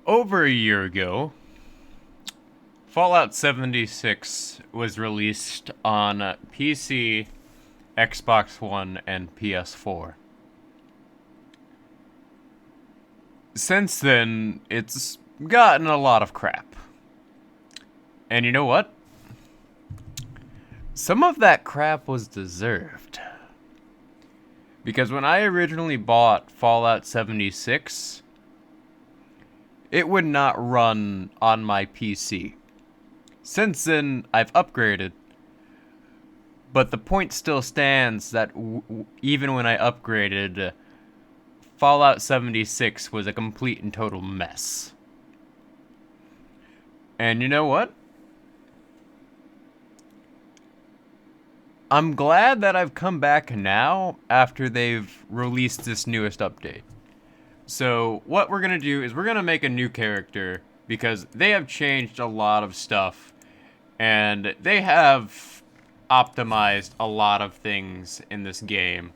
Over a year ago, Fallout 76 was released on PC, Xbox One, and PS4. Since then, it's gotten a lot of crap. And you know what? Some of that crap was deserved. Because when I originally bought Fallout 76, it would not run on my PC. Since then, I've upgraded, but the point still stands that even when I upgraded, Fallout 76 was a complete and total mess. And you know what? I'm glad that I've come back now after they've released this newest update. So what we're going to do is we're going to make a new character because they have changed a lot of stuff and they have optimized a lot of things in this game.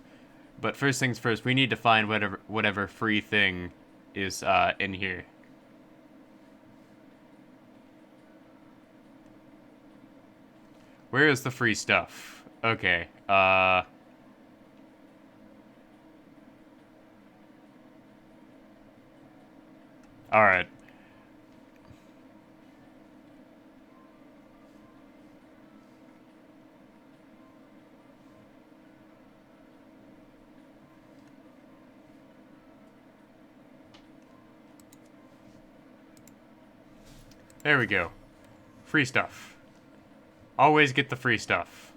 But first things first, we need to find whatever free thing is in here. Where is the free stuff? Okay, alright. There we go. Free stuff. Always get the free stuff.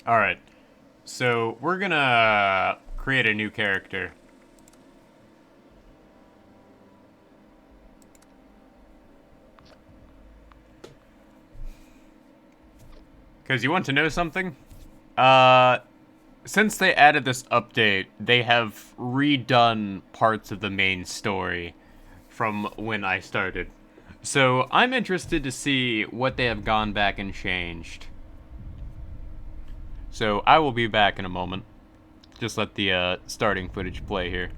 Alright. So, we're gonna create a new character. Because you want to know something? Since they added this update, they have redone parts of the main story from when I started. So I'm interested to see what they have gone back and changed. So I will be back in a moment. Just let the starting footage play here.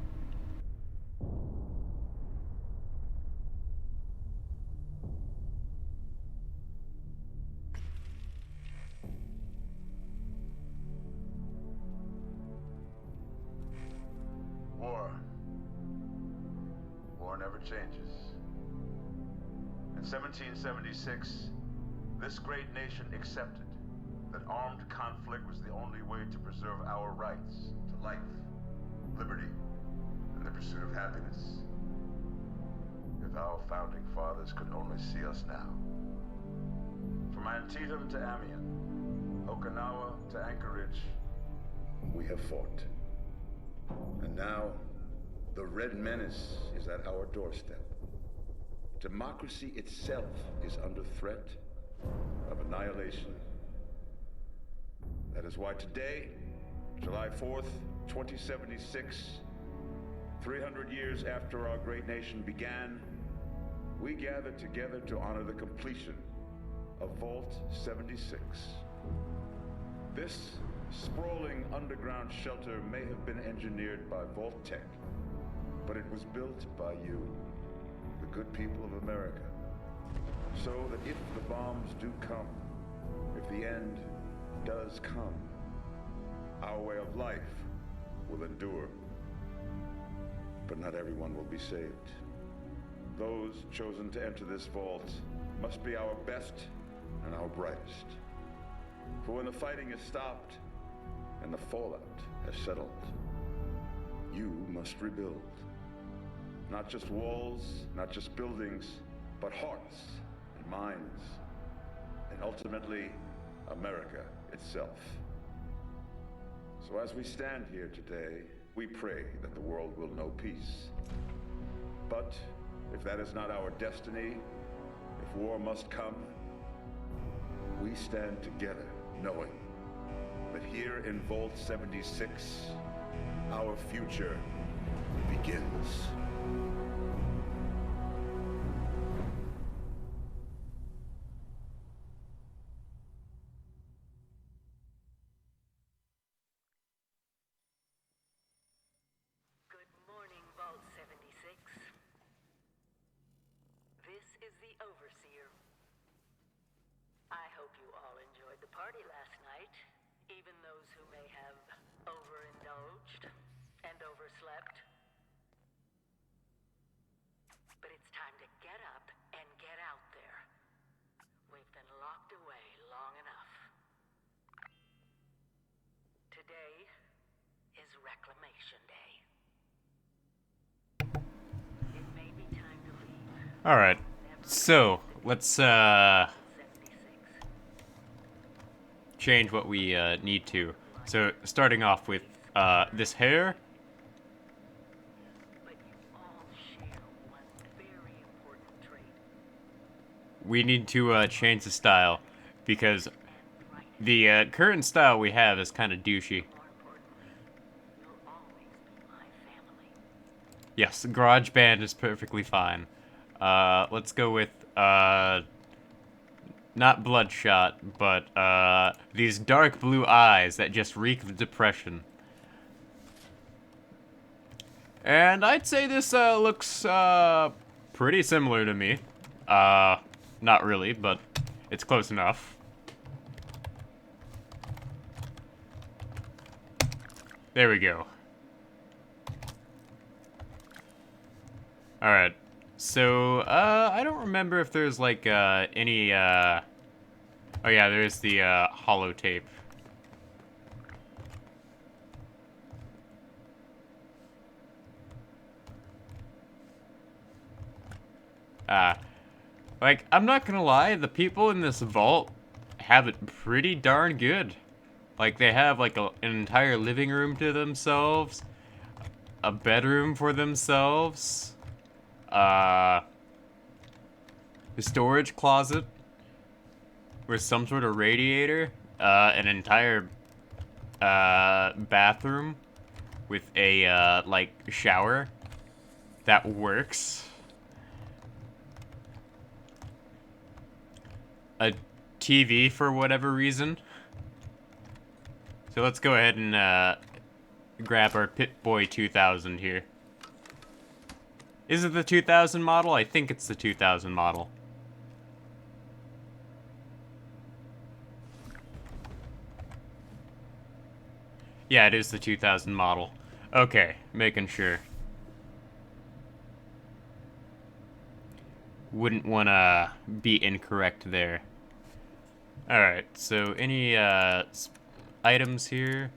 War never changes. In 1776, this great nation accepted that armed conflict was the only way to preserve our rights to life, liberty, and the pursuit of happiness. If our founding fathers could only see us now. From Antietam to Amiens, Okinawa to Anchorage, we have fought. And now, the Red Menace is at our doorstep. Democracy itself is under threat of annihilation. That is why today, July 4th, 2076, 300 years after our great nation began, we gather together to honor the completion of Vault 76. This sprawling underground shelter may have been engineered by Vault Tech, but it was built by you, the good people of America, so that if the bombs do come, if the end does come, our way of life will endure. But not everyone will be saved. Those chosen to enter this vault must be our best and our brightest. For when the fighting is stopped and the fallout has settled, you must rebuild. Not just walls, not just buildings, but hearts and minds, and ultimately, America itself. So as we stand here today, we pray that the world will know peace. But if that is not our destiny, if war must come, we stand together knowing that here in Vault 76, our future begins. party last night, even those who may have overindulged and overslept. But it's time to get up and get out there. We've been locked away long enough. Today is Reclamation Day. It may be time to leave. All right. So, let's change what we need to. So, starting off with this hair. But you all share one very important trait. We need to change the style because the current style we have is kind of douchey. More importantly, you'll always be my family. Yes, GarageBand is perfectly fine. Let's go with not Bloodshot, but these dark blue eyes that just reek of depression. And I'd say this looks pretty similar to me. Not really, but it's close enough. There we go. Alright. So, I don't remember if there's, like, any, oh yeah, there's the, holotape. Like, I'm not gonna lie, the people in this vault have it pretty darn good. Like, they have, like, an entire living room to themselves, a bedroom for themselves, a storage closet with some sort of radiator, an entire, bathroom with a, like, shower that works. A TV for whatever reason. So let's go ahead and grab our Pip-Boy 2000 here. Is it the 2000 model? I think it's the 2000 model. Yeah, it is the 2000 model. Okay, making sure. Wouldn't want to be incorrect there. Alright, so any items here?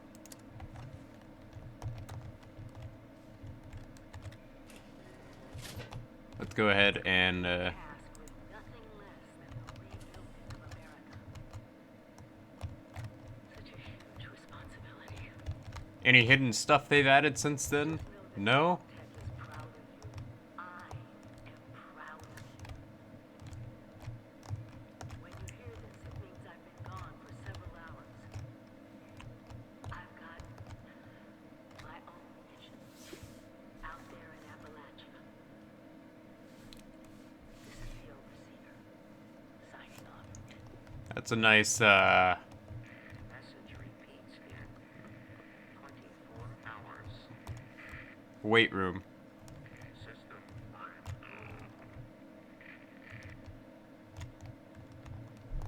Let's go ahead and Tasked with nothing less than the rebuilding of America. Such a huge responsibility. any hidden stuff they've added since then? No? Ted was proud of you. I am proud of you. When you hear this, it means I've been gone for several hours. I've got my own mission out there in Appalachia. This is the Overseer, signing off. That's a nice Message repeats in 24 hours. weight room. System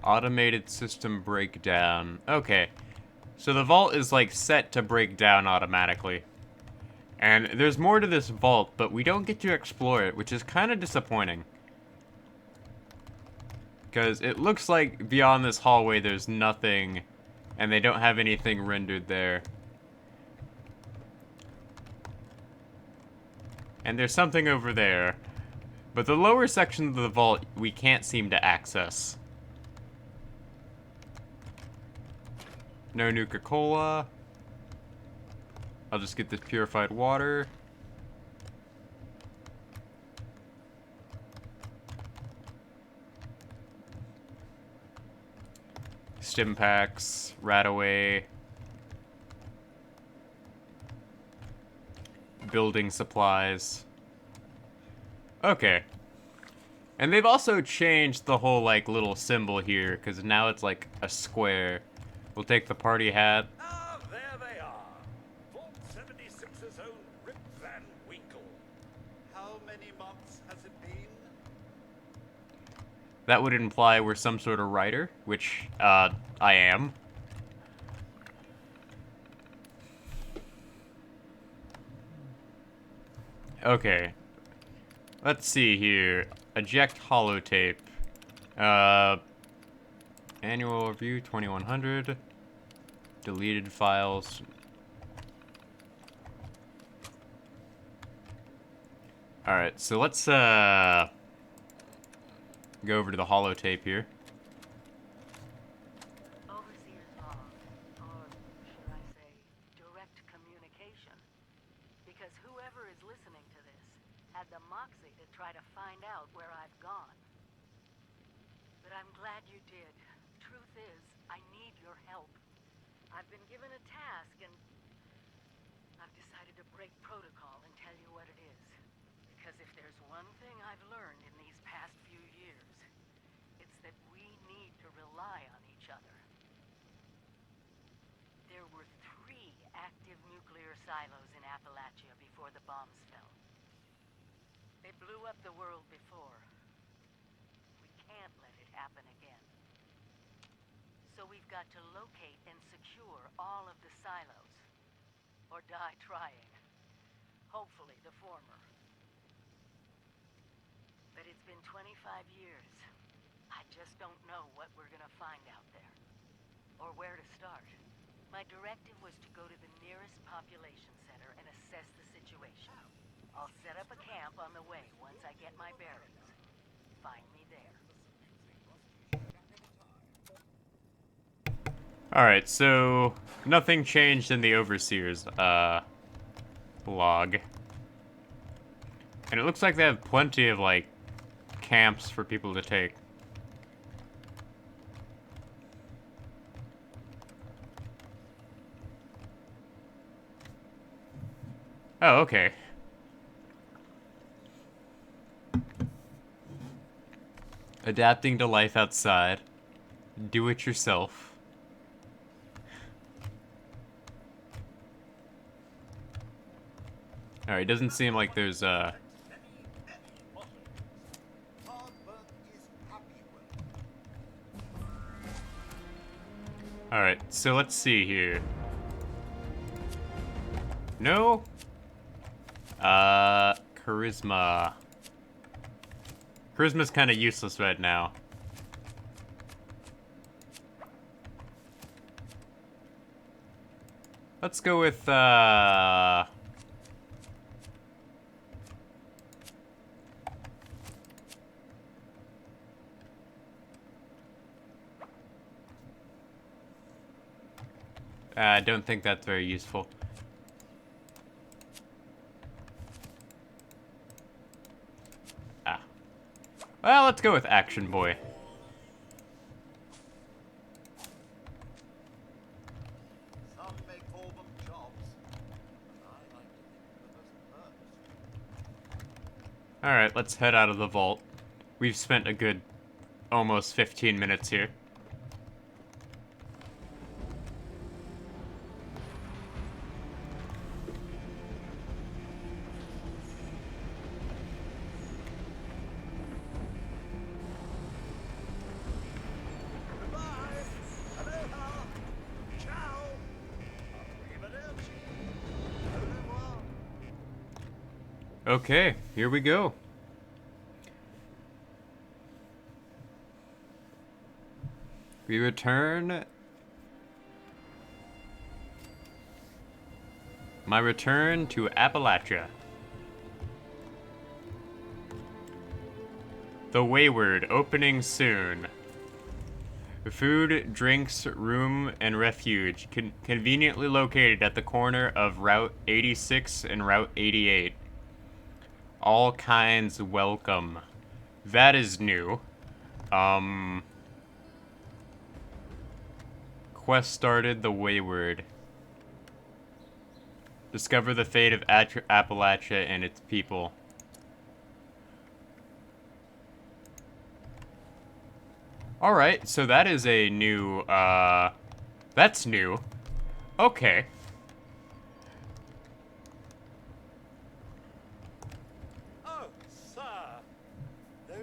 Automated system breakdown. Okay. So the vault is like set to break down automatically. And there's more to this vault, but we don't get to explore it, which is kind of disappointing. Because it looks like beyond this hallway there's nothing, and they don't have anything rendered there. And there's something over there. But the lower section of the vault we can't seem to access. No Nuka-Cola. I'll just get this purified water. Stim packs, Rataway. Building supplies. Okay. And they've also changed the whole, like, little symbol here, because now it's like a square. We'll take the party hat. Ah, there they are. Vault 76's own Rip Van Winkle. How many months has it been? That would imply we're some sort of writer, which, I am. Okay. Let's see here. Eject holotape. Annual review 2100. Deleted files. Alright, so let's, go over to the holotape here. Overseer's log, or should I say, direct communication. Because whoever is listening to this had the moxie to try to find out where I've gone. But I'm glad you did. Truth is, I need your help. I've been given a task and I've decided to break protocol and tell you what it is. Because if there's one thing I've learned in these past few years, it's that we need to rely on each other. There were 3 active nuclear silos in Appalachia before the bombs fell. They blew up the world before. We can't let it happen again. So we've got to locate and secure all of the silos. Or die trying. Hopefully the former. But it's been 25 years. I just don't know what we're gonna find out there. Or where to start. My directive was to go to the nearest population center and assess the situation. I'll set up a camp on the way once I get my bearings. Find me there. Alright, so nothing changed in the Overseer's, log. And it looks like they have plenty of, like, camps for people to take. Oh, okay. Adapting to life outside. Do it yourself. Alright, doesn't seem like there's, Hard work is happy work. Alright, so let's see here. No? Charisma. Charisma's kind of useless right now. Let's go with, I don't think that's very useful. Ah. Well, let's go with Action Boy. Some may call them jobs. I like to think of them as perks. Alright, let's head out of the vault. We've spent a good almost 15 minutes here. Goodbye. Aloha. Ciao. Arrivederci. Au revoir. Okay, here we go. We return. My return to Appalachia. The Wayward, opening soon. Food, drinks, room, and refuge. Conveniently located at the corner of Route 86 and Route 88. All kinds welcome. That is new. Quest started, The Wayward. Discover the fate of Appalachia and its people. Alright, so that is a new, that's new. Okay. Oh, sir. Those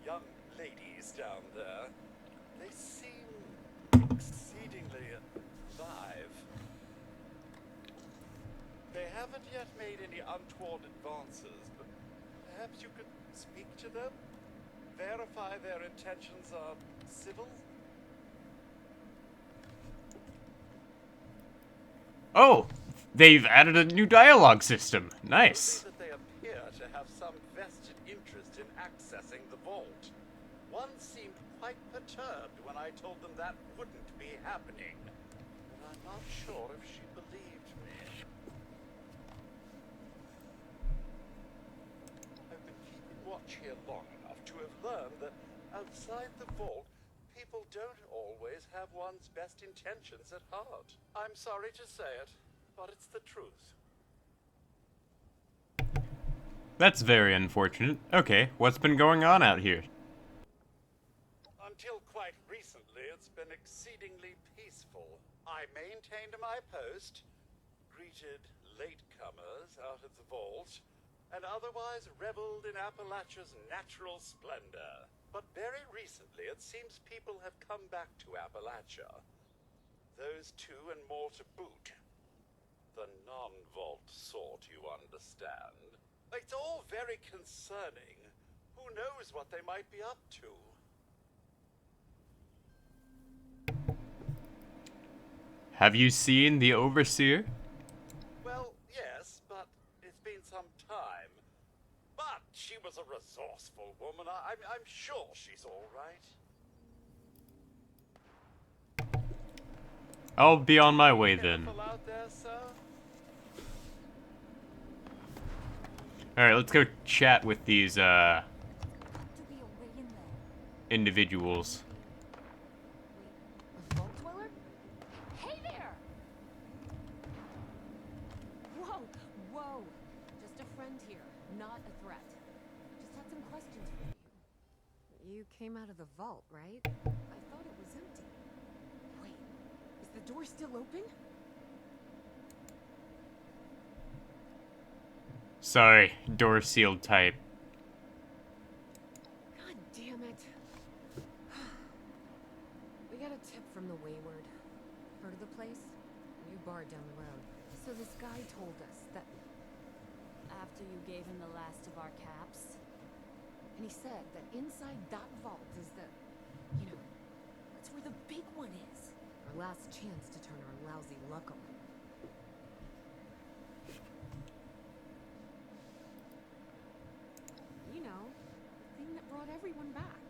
young ladies down untoward advances, but perhaps you could speak to them? Verify their intentions are civil? Oh, they've added a new dialogue system. Nice. Only that they appear to have some vested interest in accessing the vault. One seemed quite perturbed when I told them that wouldn't be happening. But I'm not sure if she believed me. I've been keeping watch here long enough to have learned that outside the vault, people don't always have one's best intentions at heart. I'm sorry to say it, but it's the truth. That's very unfortunate. Okay, what's been going on out here? Until quite recently, it's been exceedingly peaceful. I maintained my post, greeted latecomers out of the vault, and otherwise reveled in Appalachia's natural splendor. But very recently, it seems people have come back to Appalachia. Those two and more to boot. The non-vault sort, you understand. It's all very concerning. Who knows what they might be up to? Have you seen the Overseer? Well, yes, but it's been some time. But she was a resourceful woman. I'm sure she's all right. I'll be on my way then. Careful out there, sir. Alright, let's go chat with these, To be away in there. individuals. A vault dweller? Hey there! Whoa, whoa. Just a friend here, not a threat. Just had some questions for you. You came out of the vault, right? I thought it was empty. Wait, is the door still open? Sorry, door sealed type. God damn it. We got a tip from the Wayward. Heard of the place? New bar down the road. So this guy told us that After you gave him the last of our caps? and he said that inside that vault is the, you know, that's where the big one is. Our last chance to turn our lousy luck on. You know, the thing that brought everyone back.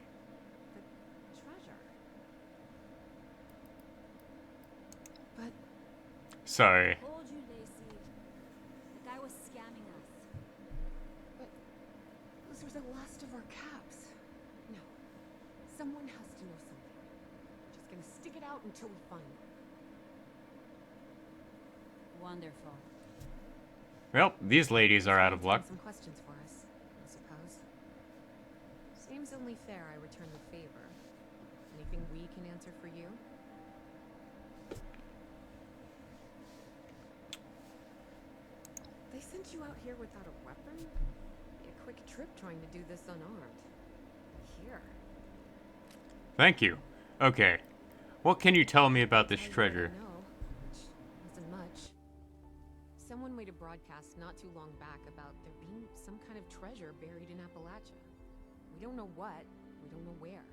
The treasure. But Sorry. Told you, Lacey. The guy was scamming us. those were the last of our caps. No. Someone has to know something. We're just gonna stick it out until we find it. Wonderful. Well, these ladies are out of luck. Some questions for us, I suppose. Seems only fair I return the favor. Anything we can answer for you? They sent you out here without a weapon? Be a quick trip trying to do this unarmed. Here. Thank you. Okay. What can you tell me about this Tell you what I treasure? know, which isn't much. Someone made a broadcast not too long back about there being some kind of treasure buried in Appalachia. We don't know what, we don't know where.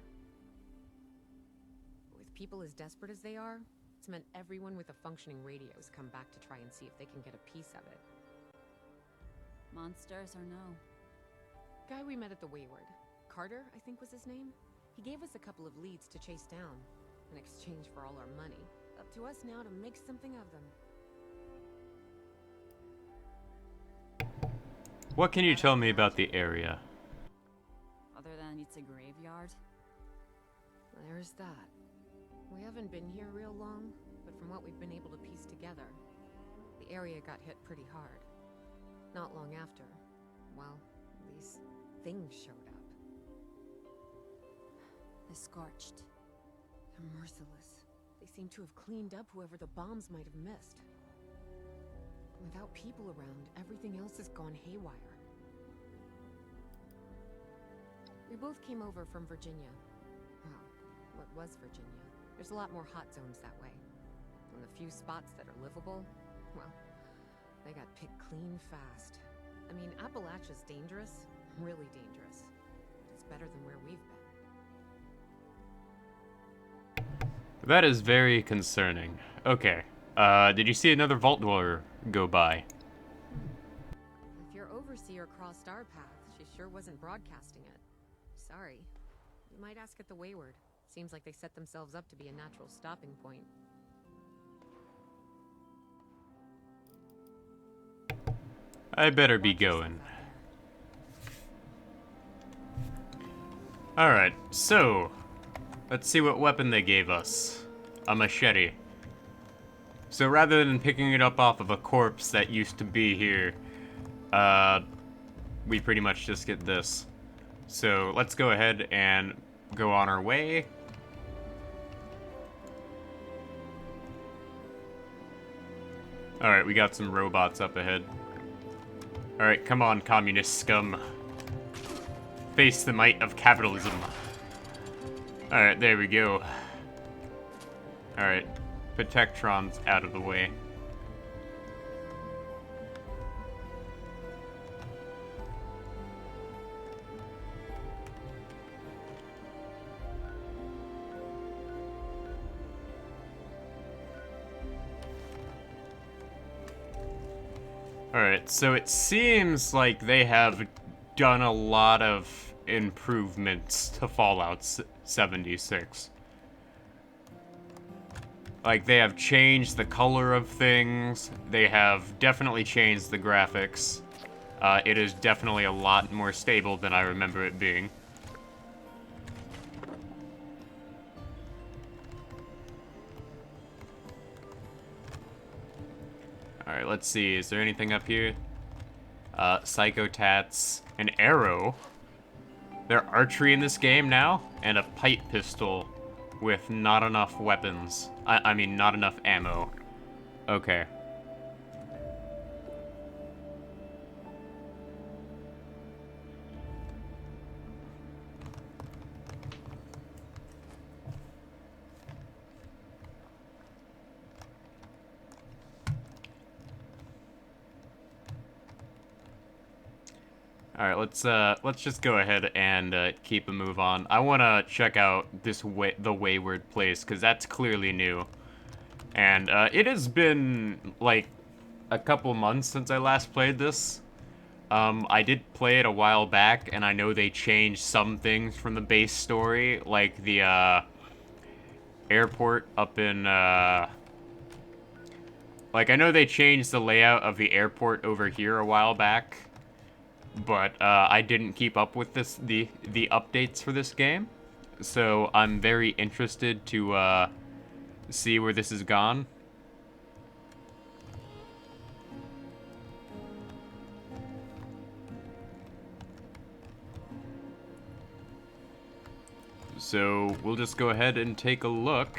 But with people as desperate as they are, it's meant everyone with a functioning radio has come back to try and see if they can get a piece of it. Monsters or no? Guy we met at the Wayward, Carter, I think was his name. He gave us a couple of leads to chase down, in exchange for all our money. Up to us now to make something of them. What can you tell me about the area? Other than it's a graveyard? There's that. We haven't been here real long, but from what we've been able to piece together, the area got hit pretty hard. Not long after, well, these things showed up. The Scorched. They're merciless. They seem to have cleaned up whoever the bombs might have missed. Without people around, everything else has gone haywire. We both came over from Virginia. Well, what was Virginia? There's a lot more hot zones that way. And the few spots that are livable, well, they got picked clean fast. I mean, Appalachia's dangerous. Really dangerous. It's better than where we've been. That is very concerning. Okay. Did you see another Vault Dweller go by? If your overseer crossed our path, she sure wasn't broadcasting it. Sorry. You might ask at the Wayward. Seems like they set themselves up to be a natural stopping point. I better be going. Alright, so let's see what weapon they gave us. A machete. So rather than picking it up off of a corpse that used to be here, we pretty much just get this. So let's go ahead and go on our way. Alright, we got some robots up ahead. Alright, come on, communist scum. Face the might of capitalism. Alright, there we go. Alright, Protectron's out of the way. Alright, so it seems like they have done a lot of improvements to Fallout 76. Like, they have changed the color of things, they have definitely changed the graphics. It is definitely a lot more stable than I remember it being. Alright, let's see. Is there anything up here? Psychotats. An arrow. There's archery in this game now? And a pipe pistol with not enough weapons. I mean, not enough ammo. Okay. Alright, let's just go ahead and keep a move on. I want to check out the Wayward place, because that's clearly new. And it has been, like, a couple months since I last played this. I did play it a while back, and I know they changed some things from the base story, like the airport up in... Like, I know they changed the layout of the airport over here a while back. But I didn't keep up with the updates for this game, so I'm very interested to see where this has gone. So we'll just go ahead and take a look.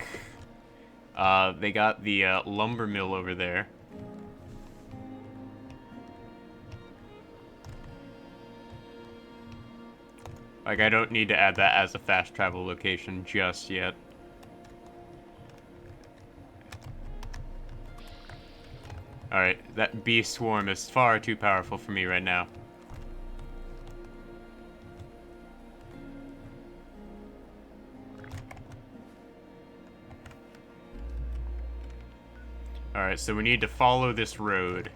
They got the lumber mill over there. Like, I don't need to add that as a fast travel location just yet. Alright, that bee swarm is far too powerful for me right now. Alright, so we need to follow this road.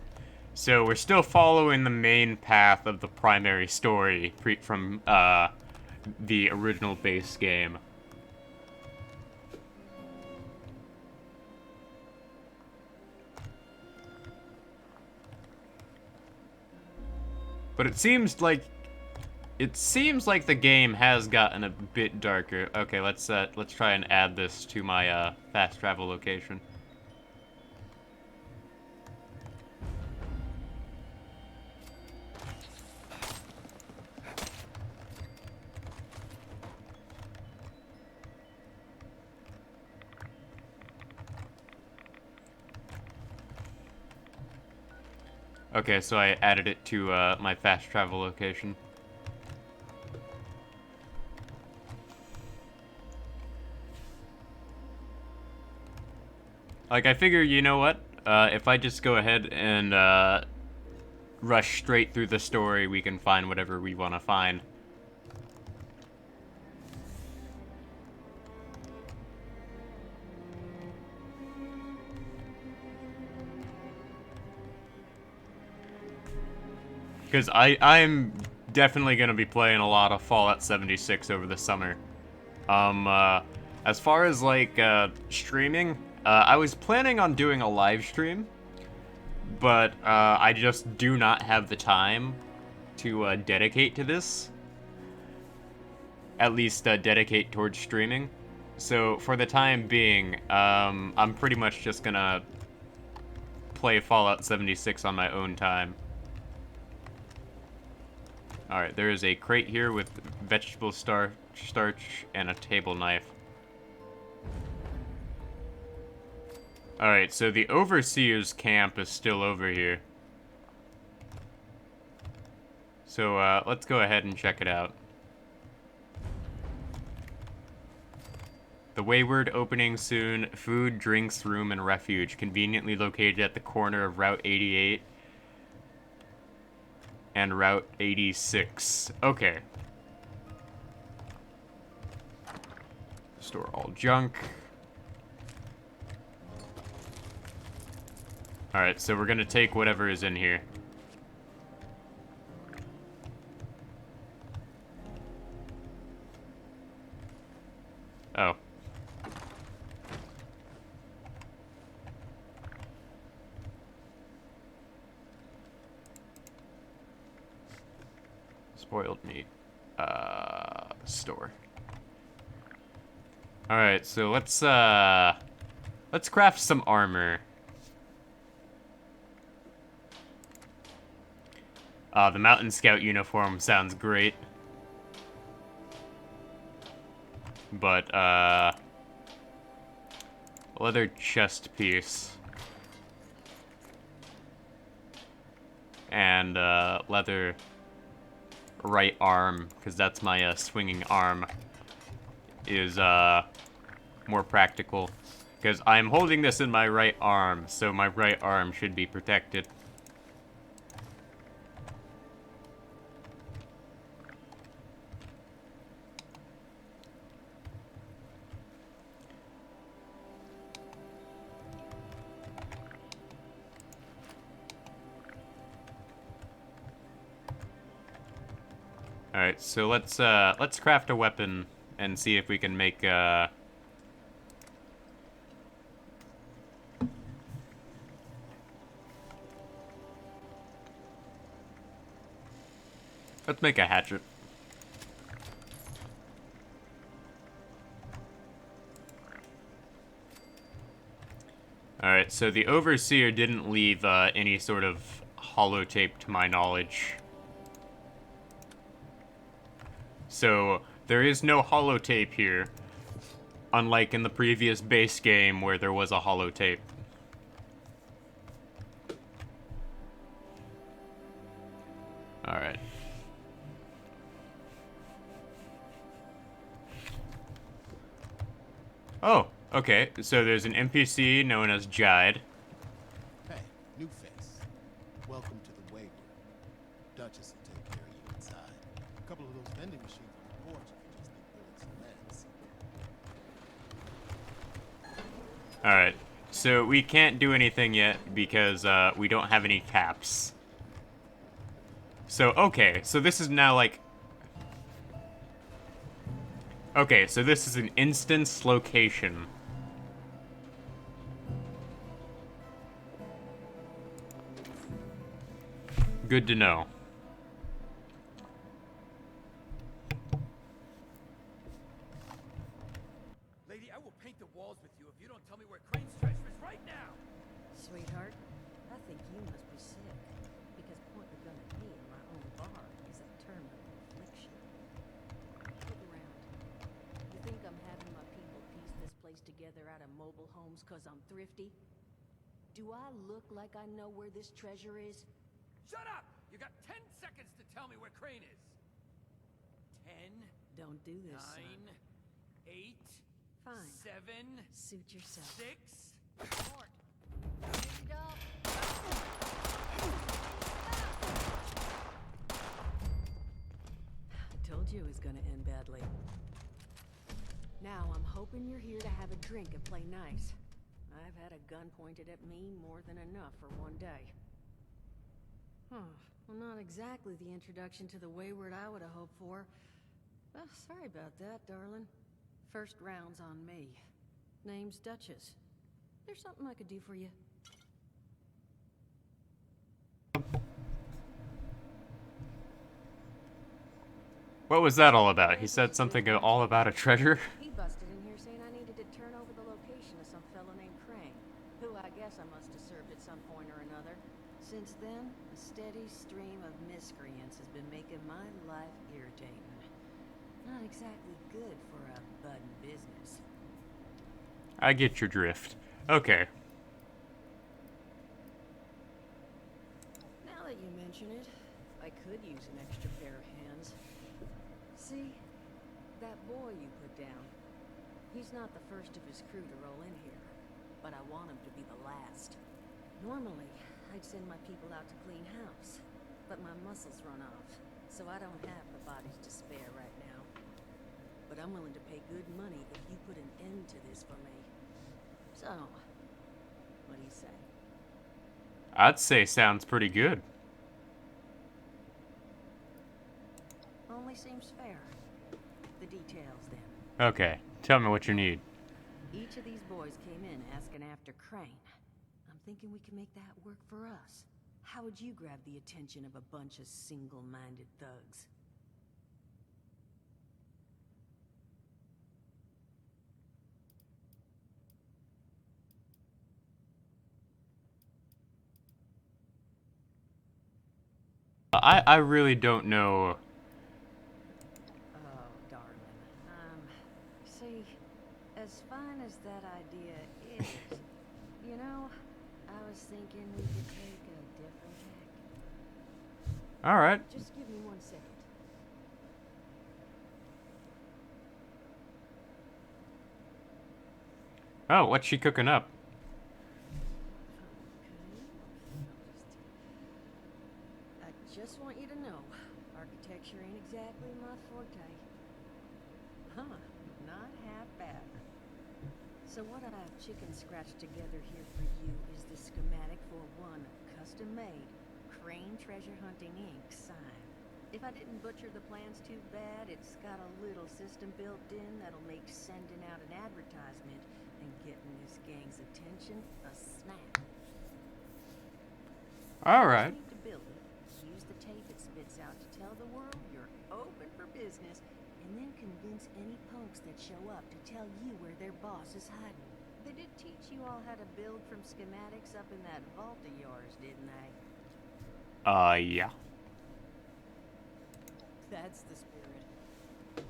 So we're still following the main path of the primary story from the original base game. But it seems like the game has gotten a bit darker. Okay, let's try and add this to my fast travel location. Okay, so I added it to my fast travel location. Like, I figure, you know what? If I just go ahead and rush straight through the story, we can find whatever we want to find. Because I'm definitely going to be playing a lot of Fallout 76 over the summer. As far as, like, streaming, I was planning on doing a live stream, but I just do not have the time to dedicate to this. At least dedicate towards streaming. So for the time being, I'm pretty much just gonna play Fallout 76 on my own time. Alright, there is a crate here with vegetable starch and a table knife. Alright, so the Overseer's camp is still over here. So, let's go ahead and check it out. The Wayward opening soon. Food, drinks, room, and refuge. Conveniently located at the corner of Route 88 and Route 86. Okay. Store all junk. Alright, so we're gonna take whatever is in here. Oh. Spoiled meat. Store. Alright, so let's craft some armor. The Mountain Scout uniform sounds great. But, leather chest piece. And, leather right arm, because that's my, swinging arm, is, more practical. Because I'm holding this in my right arm, so my right arm should be protected. Alright, so let's craft a weapon and see if we can make, let's make a hatchet. Alright, so the Overseer didn't leave, any sort of holotape to my knowledge. So, there is no holotape here, unlike in the previous base game where there was a holotape. Alright. Oh, okay, so there's an NPC known as Jide. Hey, new face. Welcome to the Wayward. Duchess will take care of you inside. A couple of those vending machines on the porch if you just need bullets and meds. Alright, so we can't do anything yet because we don't have any caps. So, okay, so this is now like... Okay, so this is an instance location. Good to know. Lady, I will paint the walls with you if you don't tell me where Crane's treasure is right now! Sweetheart, I think you must be sick. Because pointing a gun at me in my own bar is a terminal affliction. Look around. You think I'm having my people piece this place together out of mobile homes cause I'm thrifty? Do I look like I know where this treasure is? Shut up! You got 10 seconds to tell me where Crane is! 10, Don't do this, 9, son. 8, Fine. 7, Suit yourself. 6... Mort. Stand up. you is gonna end badly. Now, I'm hoping you're here to have a drink and play nice. I've had a gun pointed at me more than enough for one day. Huh. Well, not exactly the introduction to the Wayward I would have hoped for. Oh, sorry about that, darling. First round's on me. Name's Duchess. There's something I could do for you. What was that all about? He said something all about a treasure? He busted in here saying I needed to turn over the location of some fellow named Crane, who I guess I must have served at some point or another. Since then, a steady stream of miscreants has been making my life irritating. Not exactly good for a budding business. I get your drift. Okay. Now that you mention it, I could use an extra pair of hands. See, that boy you put down, he's not the first of his crew to roll in here, but I want him to be the last. Normally, I'd send my people out to clean house, but my muscles run off, so I don't have the bodies to spare right now. But I'm willing to pay good money if you put an end to this for me. So, what do you say? I'd say sounds pretty good. Only seems fair. The details, then. Okay, tell me what you need. Each of these boys came in asking after Crane. I'm thinking we can make that work for us. How would you grab the attention of a bunch of single-minded thugs? I really don't know. Oh, darling. See, as fine as that idea is, you know, I was thinking we could take a different tack. Alright. Just give me 1 second. Oh, what's she cooking up? I just want you to know, architecture ain't exactly my forte. Huh, not half bad. So what I've chicken scratched together here for you is the schematic for one custom-made Crane Treasure Hunting Inc. sign. If I didn't butcher the plans too bad, it's got a little system built in that'll make sending out an advertisement and getting this gang's attention a snap. Alright. You need to build it, use the tape it spits out to tell the world you're open for business, and then convince any punks that show up to tell you where their boss is hiding. They did teach you all how to build from schematics up in that vault of yours, didn't they? Yeah. That's the spirit.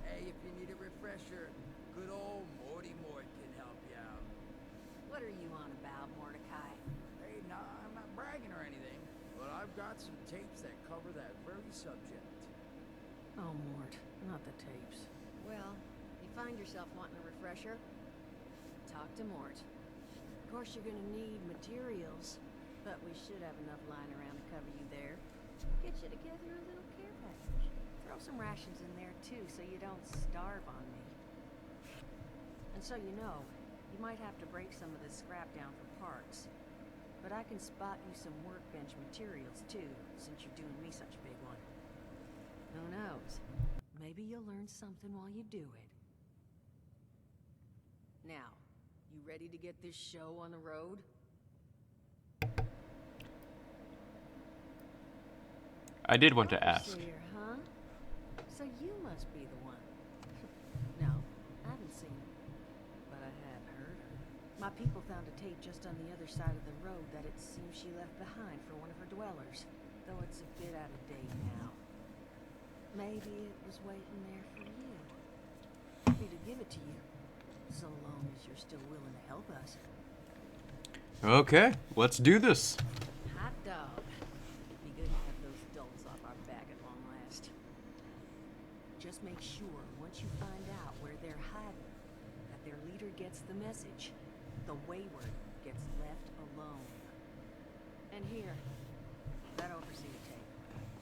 Hey, if you need a refresher, good old Morty Mort can help you out. What are you on about, Mordecai? Hey, nah, I'm not bragging or anything, but I've got some tapes that cover that very subject. Oh, Mort, not the tapes. Well, you find yourself wanting a refresher? Talk to Mort. Of course, you're gonna need materials, but we should have enough lying around to cover you there. Get you together a little care package. Throw some rations in there, too, so you don't starve on me. And so you know, you might have to break some of this scrap down for parts. But I can spot you some workbench materials, too, since you're doing me such a big one. Who knows? Maybe you'll learn something while you do it. Now, you ready to get this show on the road? I did want to ask. Overseer, huh? So you must be the one. No, I haven't seen her, but I have heard her. My people found a tape just on the other side of the road that it seems she left behind for one of her dwellers, though it's a bit out of date now. Maybe it was waiting there for you. Happy to give it to you, so long as you're still willing to help us. Okay, let's do this. Hot dog. Be good to have those adults off our back at long last. Just make sure, once you find out where they're hiding, that their leader gets the message. The Wayward gets left alone. And here, that overseer tape.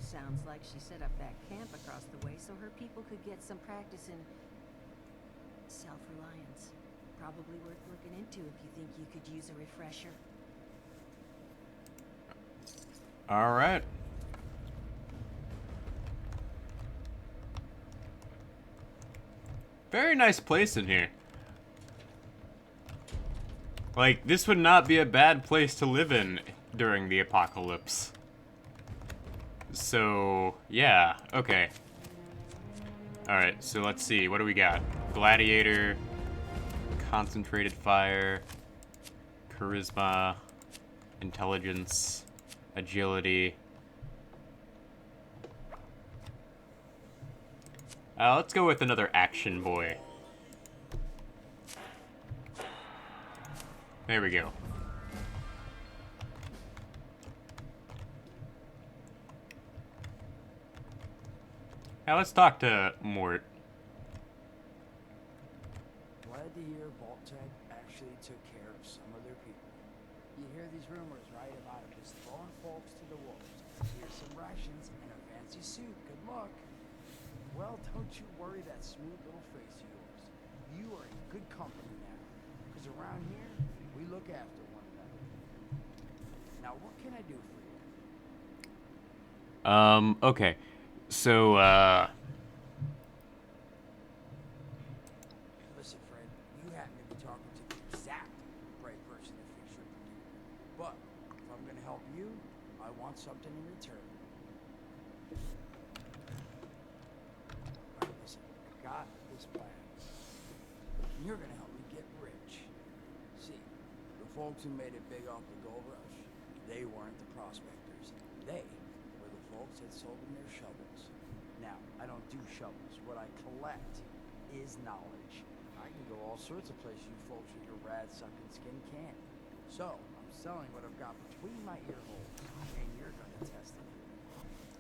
Sounds like she set up that camp across the way so her people could get some practice in self-reliance. Probably worth looking into if you think you could use a refresher. All right. Very nice place in here. Like, this would not be a bad place to live in during the apocalypse. So, yeah, okay. Alright, so let's see, what do we got? Gladiator, concentrated fire, charisma, intelligence, agility. Let's go with another action boy. There we go. Now let's talk to Mort. Glad to hear Vault-Tec actually took care of some of their people. You hear these rumors, right, about them just throwing folks to the wolves. Here's some rations and a fancy suit. Good luck. Well, don't you worry that smooth little face of yours. You are in good company now. Because around here, we look after one another. Now, what can I do for you? Okay. So, Listen, Fred, you happen to be talking to the exact right person to fix your predicament. But, if I'm gonna help you, I want something in return. Alright, listen, I got this plan. You're gonna help me get rich. See, the folks who made it big off the gold rush, they weren't the prospectors. They were the folks that sold them their shovels. Now, I don't do shovels. What I collect is knowledge. I can go all sorts of places you folks with your rad-sucking skin can't. So, I'm selling what I've got between my ear holes, and you're gonna test it.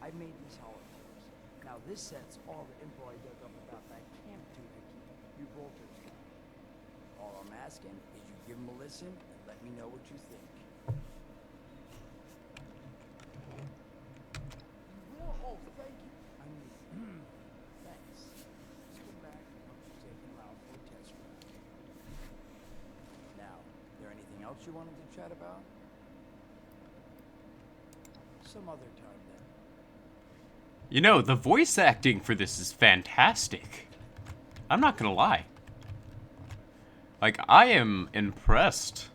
I made these holograms. Now, this set's all the info I dug up about that camp doohickey you bolters got. All I'm asking is you give them a listen and let me know what you think. You will? Oh, thank you. I mean, thanks. Just come back once you've taken them out for a test run. Now, there anything else you wanted to chat about? Some other time then. you know, the voice acting for this is fantastic. I'm not gonna lie. Like, I am impressed.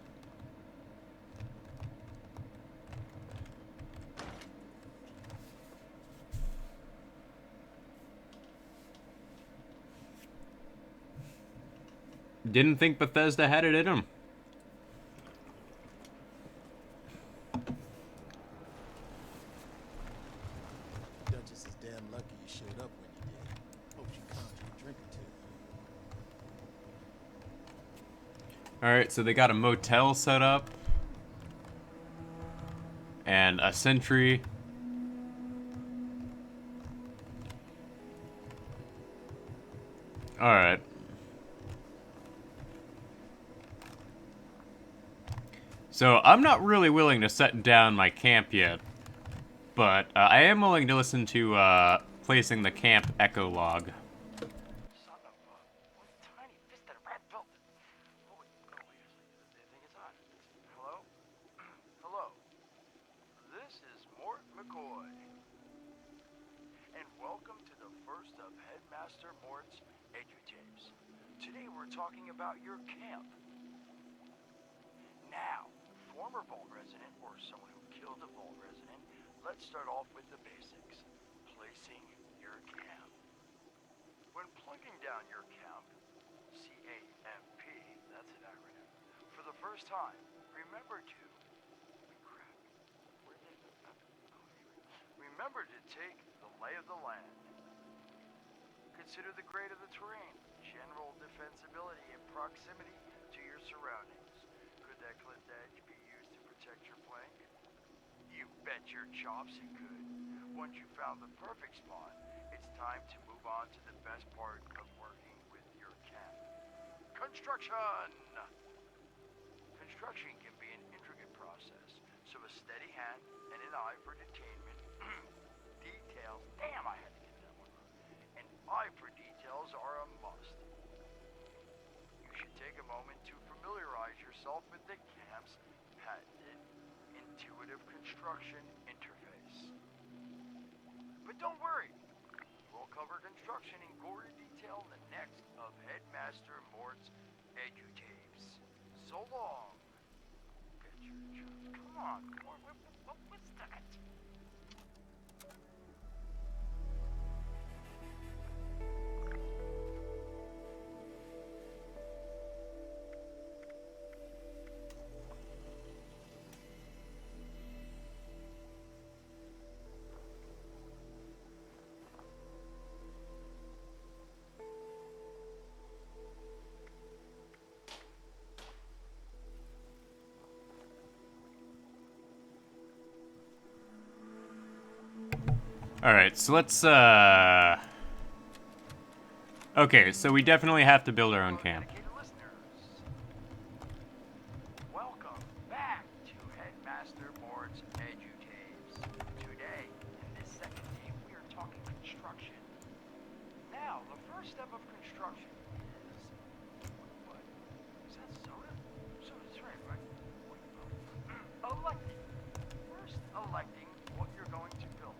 Didn't think Bethesda had it in them. Duchess is damn lucky you showed up when you did. Hope she conjured a drink or two. Alright, so they got a motel set up. And a sentry. Alright. So, I'm not really willing to set down my camp yet. But I am willing to listen to placing the camp echo log. Son of a... What tiny fisted rat built... Oh, wait, the thing is on. Hello? Hello? This is Mort McCoy. And welcome to the first of Headmaster Mort's edutapes. Today we're talking about your camp. Now, former Vault resident, or someone who killed a Vault resident, let's start off with the basics. Placing your camp. When plugging down your camp, C-A-M-P, that's an acronym, for the first time, remember to... Crap. Where did it... Oh, here we go. Remember to take the lay of the land. Consider the grade of the terrain, general defensibility, and proximity to your surroundings. Could that cliff edge be used to protect your flank? You bet your chops it could. Once you found the perfect spot, it's time to move on to the best part of working with your camp. Construction! Construction can be an intricate process, so a steady hand and an eye for detainment eye for details are a must. You should take a moment to familiarize yourself with the camp's patented intuitive construction interface. But don't worry, we'll cover construction in gory detail in the next of Headmaster Mort's edutapes. So long. Come on, what was that? Alright, so let's, okay, so we definitely have to build our own camp. Dedicated listeners, welcome back to Headmaster Mort's edutapes. Today, in this second game, we are talking construction. Now, the first step of construction is... What? Is that soda? Soda's right, right? Electing. First, electing what you're going to build.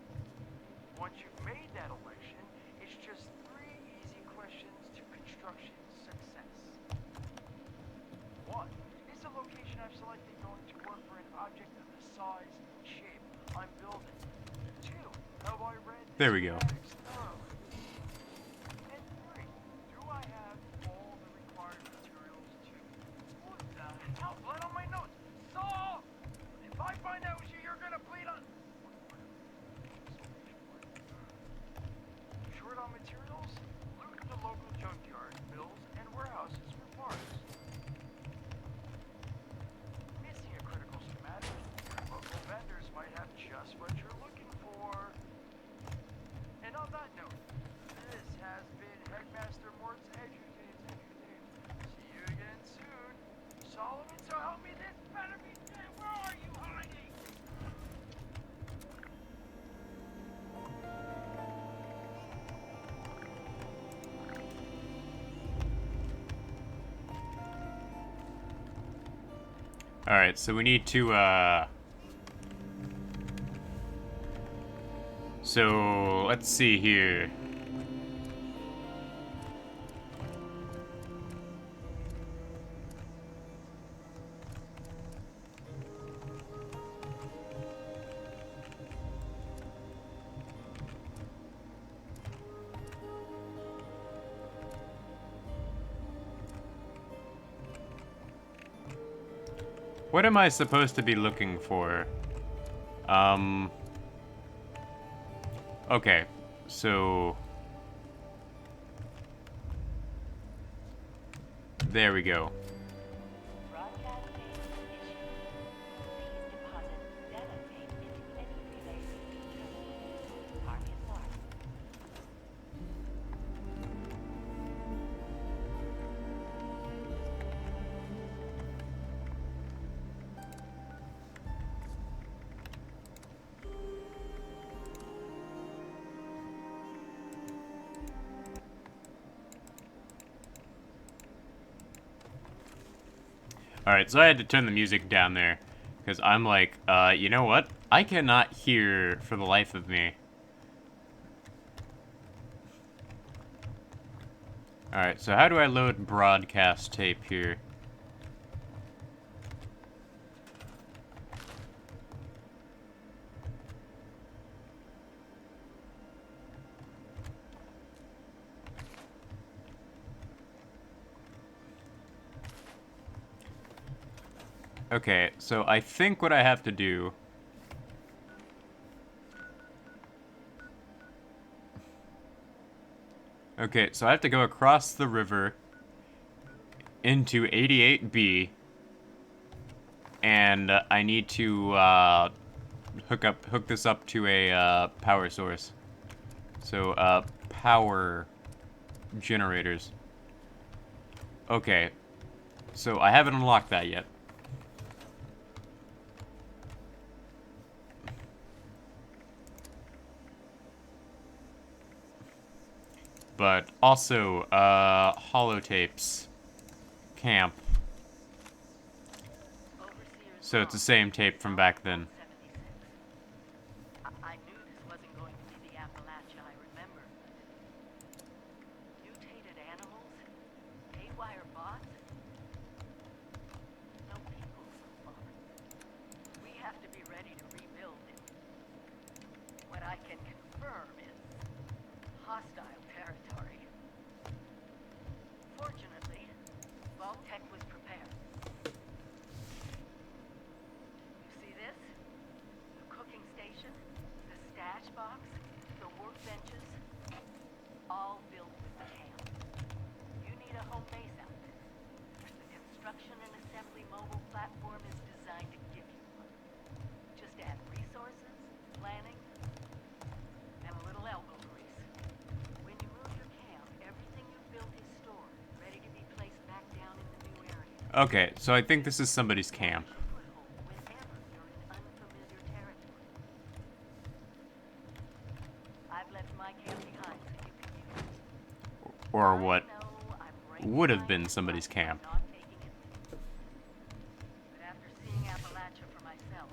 Once you've made that election, it's just 3 easy questions to construction success. 1. Is the location I've selected going to work for an object of the size and shape I'm building? 2. Have I read the There we go. schematics thoroughly? And 3. Do I have all the required materials to... What the hell? Blood on my notes! Saul! If I find out you're gonna bleed on... Short on materials? Loot the local junkyard, mills, and warehouses for parts. Missing a critical schematic? Local vendors might have just what you're looking for. And on that note, this has been Headmaster Mort's edutapes. See you again soon. Solomon, so help me, this better be dead. Where are you hiding? Alright, so we need to, so, let's see here. What am I supposed to be looking for? Okay, so... There we go. Broadcast data issued. Please deposit data tape into any relay system. Target locked. Alright, so I had to turn the music down there. Because I'm like, you know what? I cannot hear for the life of me. Alright, so how do I load broadcast tape here? Okay, so I think what I have to do... Okay, so I have to go across the river into 88B, and I need to hook this up to a power source. So power generators. Okay, so I haven't unlocked that yet. but also, holotapes. Camp. So it's the same tape from back then. I knew this wasn't going to be the Appalachia I remember. Mutated animals? Haywire bots? No people so far. We have to be ready to rebuild it. What I can confirm is hostile territory. Fortunately, Vault-Tec was prepared. You see this? The cooking station, the stash box, the workbenches, all built with the camp. You need a home base out there. The construction and assembly mobile platform is designed to give you one. Just add resources, planning, and a little elbow grease. When you move your camp, everything you built is stored, ready to be placed back down in the new area. Okay, so I think this is somebody's camp. Whenever you're in unfamiliar territory. I've left my camp behind so you can use it. Or what I know I'm breaking would have my been own somebody's law by camp. not taking it with me. But after seeing Appalachia for myself,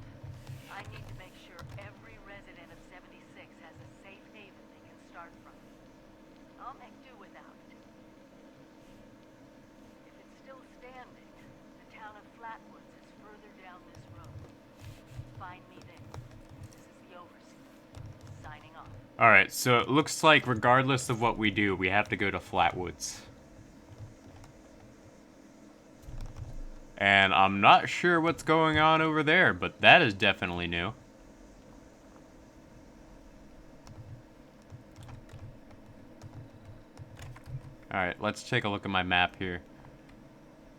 I need to make sure every resident of 76 has a safe haven they can start from. I'll make do without it. If it's still standing, the town of Flatwoods is further down this road. Find me there. This is the Overseer. Signing off. Alright, so it looks like regardless of what we do, we have to go to Flatwoods. And I'm not sure what's going on over there, but that is definitely new. Alright, let's take a look at my map here.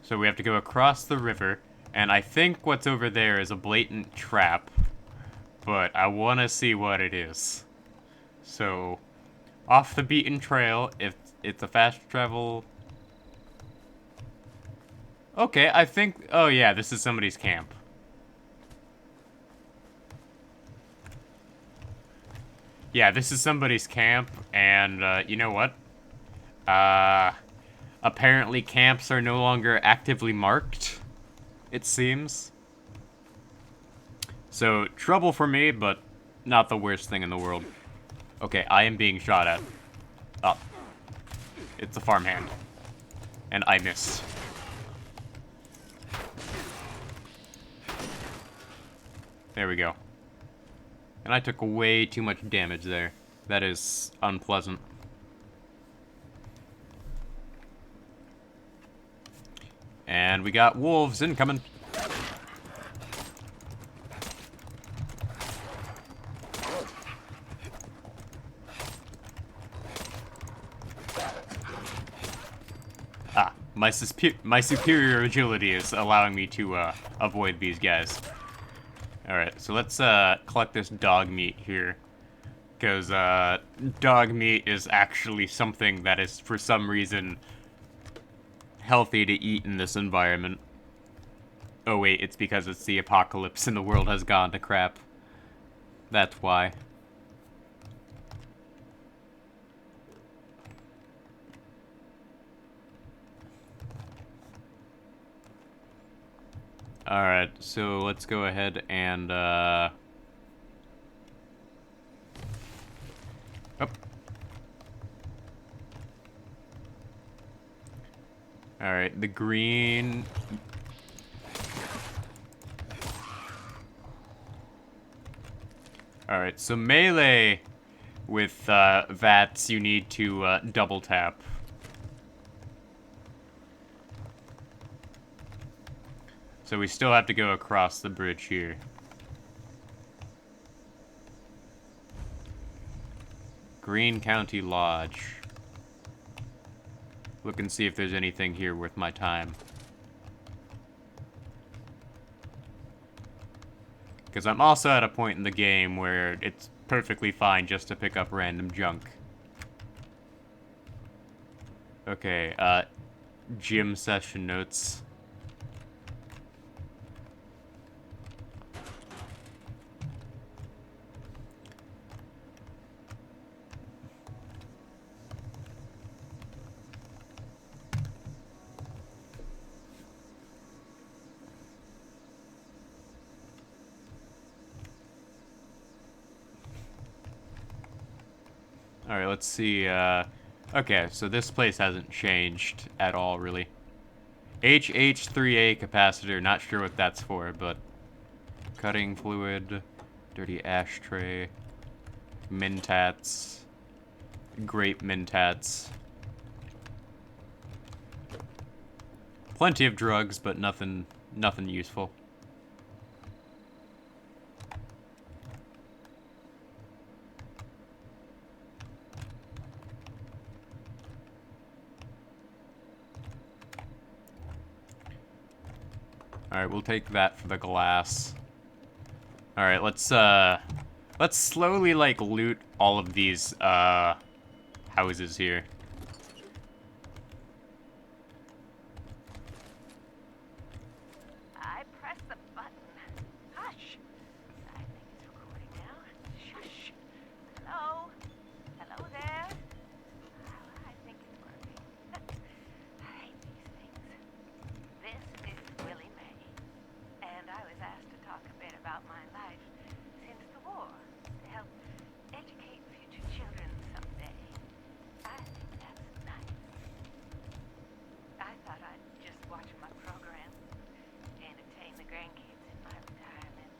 So we have to go across the river, and I think what's over there is a blatant trap. But I want to see what it is. So, off the beaten trail, if it's a fast travel... Okay, I think... Oh yeah, this is somebody's camp. Yeah, this is somebody's camp, and you know what? Apparently camps are no longer actively marked, it seems. So, trouble for me, but not the worst thing in the world. Okay, I am being shot at. Oh. It's a farmhand. And I missed. There we go. And I took way too much damage there. That is unpleasant. And we got wolves incoming. Ah, my superior agility is allowing me to avoid these guys. Alright, so let's collect this dog meat here. Because dog meat is actually something that is, for some reason, healthy to eat in this environment. Oh wait, it's because it's the apocalypse and the world has gone to crap. That's why. Alright, so let's go ahead and, Oh. Alright, the green... Alright, so melee with VATS, you need to double tap. So we still have to go across the bridge here. Green County Lodge. Look and see if there's anything here worth my time. Because I'm also at a point in the game where it's perfectly fine just to pick up random junk. Okay, gym session notes. Alright, let's see. Okay, so this place hasn't changed at all, really. HH3A capacitor, not sure what that's for, but... Cutting fluid, dirty ashtray, mentats, grape mentats. Plenty of drugs, but nothing useful. Alright, we'll take that for the glass. Alright, let's slowly, like, loot all of these, houses here. I pressed the button. Hush. I think it's recording now. Shush. Hello? Hello there? I think it's working. I hate these things. This is Willie May, and I was asked to talk a bit about my life since the war to help educate future children someday. I think that's nice. I thought I'd just watch my program, entertain the grandkids in my retirement,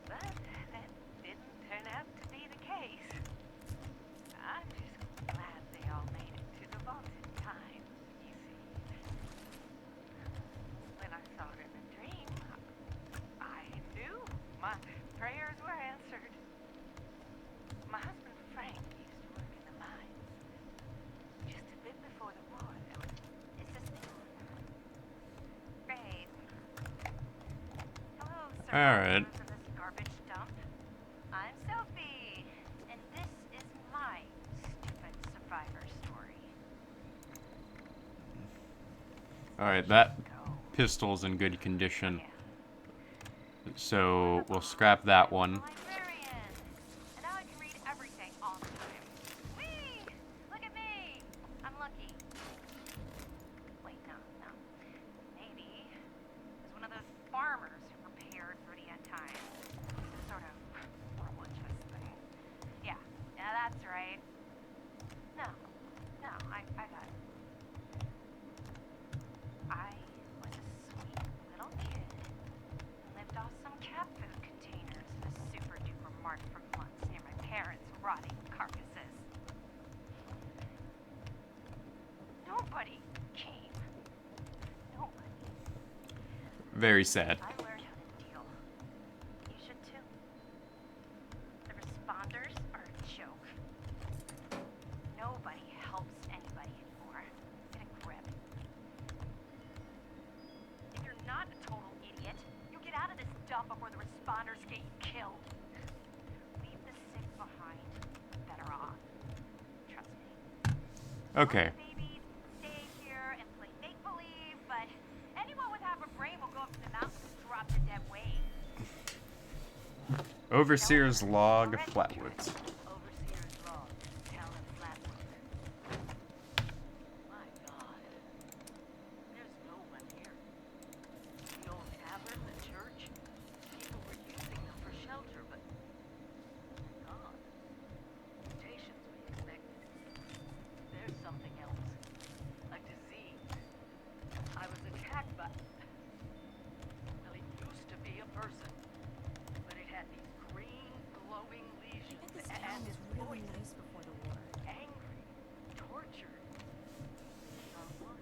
but that didn't turn out to be the case. I'm just glad they all made it to the vault in time, you see. When I saw her in a dream, I knew my prayers were answered. My husband Frank used to work in the mines. Just a bit before the war, there was... Is this thing on? Great. Hello, Alright. survivors of this garbage dump. I'm Sophie, and this is my stupid survivor story. Alright, that pistol's in good condition. So, we'll scrap that one. Librarian. And now I can read everything all the time. Whee! Look at me! I'm lucky. Wait, no. Maybe it's one of those farmers who prepared for the end times. Some sort of religious thing. Yeah, that's right. No, I got it. I was a sweet little kid who lived off some cat food containers in a super duper mart for months near my parents' rotting carcasses. Nobody came. Nobody. Very sad. I learned how to deal. You should too. The responders are a joke. Nobody helps anybody anymore. Get a grip. If you're not a total idiot, you get out of this dump before the responders get you killed. Leave the sick behind. Better off. Trust me. Okay. Maybe stay here and play make-believe, but anyone with half a brain will go up to the mountains and drop the dead weight. Overseer's log, Flatwoods. Overseer's log, town of Flatwood. My God. There's no one here. The old tavern, the church. People were using them for shelter, but they're gone. Mutations we expected. There's something else. A disease. I was attacked by... Well, it used to be a person. But it had these green, glowing lesions. I bet this And town was its really voice. nice before the war. Angry. Tortured. On what?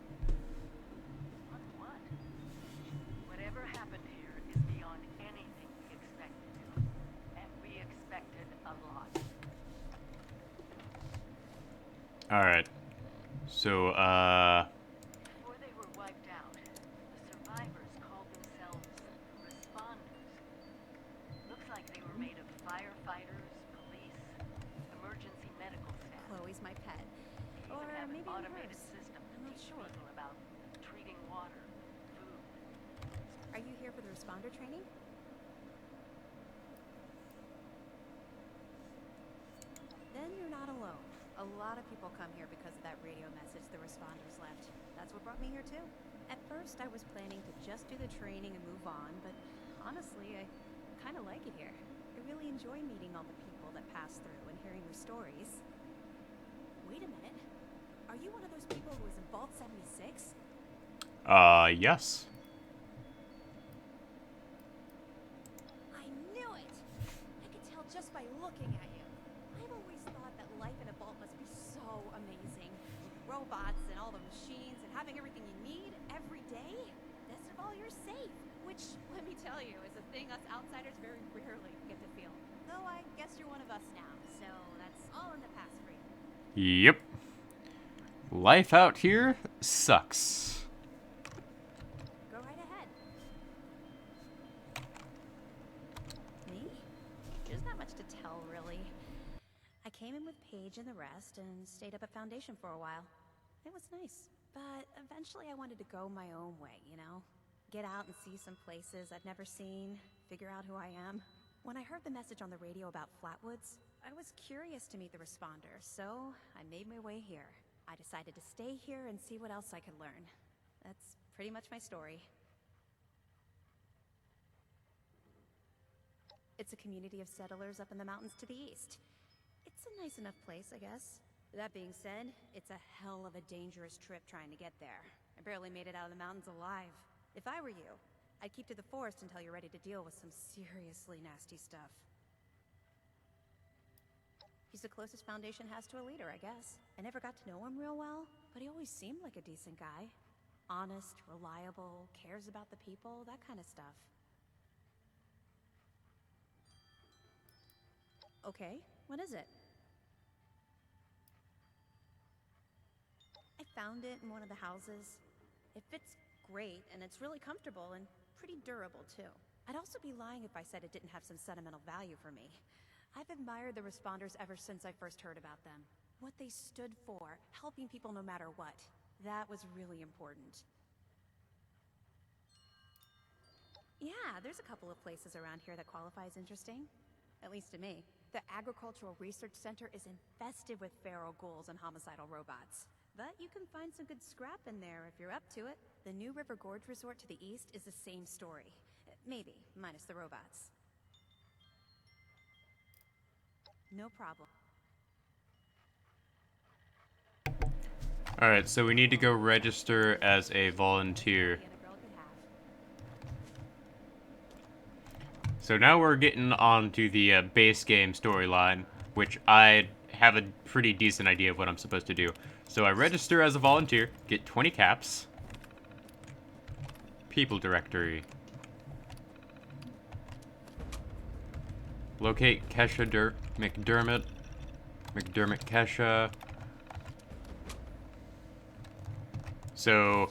On what? Whatever happened here is beyond anything we expected. And we expected a lot. Alright. So, Before they were wiped out, the survivors called themselves responders. Looks like they were made of firefighters, police, emergency medical staff. Chloe's my pet. They Or even have maybe an automated hers. system to I'm not teach sure. people about treating water, food. Are you here for the responder training? Then you're not alone. A lot of people come here because of that radio message the responders left. That's what brought me here too. At first, I was planning to just do the training and move on, but honestly, I kind of like it here. I really enjoy meeting all the people that pass through and hearing their stories. Wait a minute. Are you one of those people who was in Vault 76? Yes. I knew it! I could tell just by looking at you. I've always thought that life in a vault must be so amazing. With robots and all the machines and having everything you need every day. Best of all, you're safe. Which, let me tell you, is a thing us outsiders very rarely get to feel. Though I guess you're one of us now, so that's all in the past for you. Yep. Life out here sucks. Go right ahead. Me? There's not much to tell, really. I came in with Paige and the rest and stayed up at Foundation for a while. It was nice, but eventually I wanted to go my own way, you know? Get out and see some places I'd never seen, figure out who I am. When I heard the message on the radio about Flatwoods, I was curious to meet the responders, so I made my way here. I decided to stay here and see what else I could learn. That's pretty much my story. It's a community of settlers up in the mountains to the east. It's a nice enough place, I guess. That being said, it's a hell of a dangerous trip trying to get there. I barely made it out of the mountains alive. If I were you, I'd keep to the forest until you're ready to deal with some seriously nasty stuff. He's the closest Foundation has to a leader, I guess. I never got to know him real well, but he always seemed like a decent guy. Honest, reliable, cares about the people, that kind of stuff. Okay, what is it? I found it in one of the houses. It fits great, and it's really comfortable and pretty durable, too. I'd also be lying if I said it didn't have some sentimental value for me. I've admired the responders ever since I first heard about them. What they stood for, helping people no matter what. That was really important. Yeah, there's a couple of places around here that qualify as interesting. At least to me. The Agricultural Research Center is infested with feral ghouls and homicidal robots. But you can find some good scrap in there if you're up to it. The New River Gorge Resort to the east is the same story. Maybe, minus the robots. No problem. Alright, so we need to go register as a volunteer. So now we're getting on to the base game storyline, which I have a pretty decent idea of what I'm supposed to do. So I register as a volunteer, get 20 caps. People directory. Locate Kesha McDermott. McDermott Kesha. So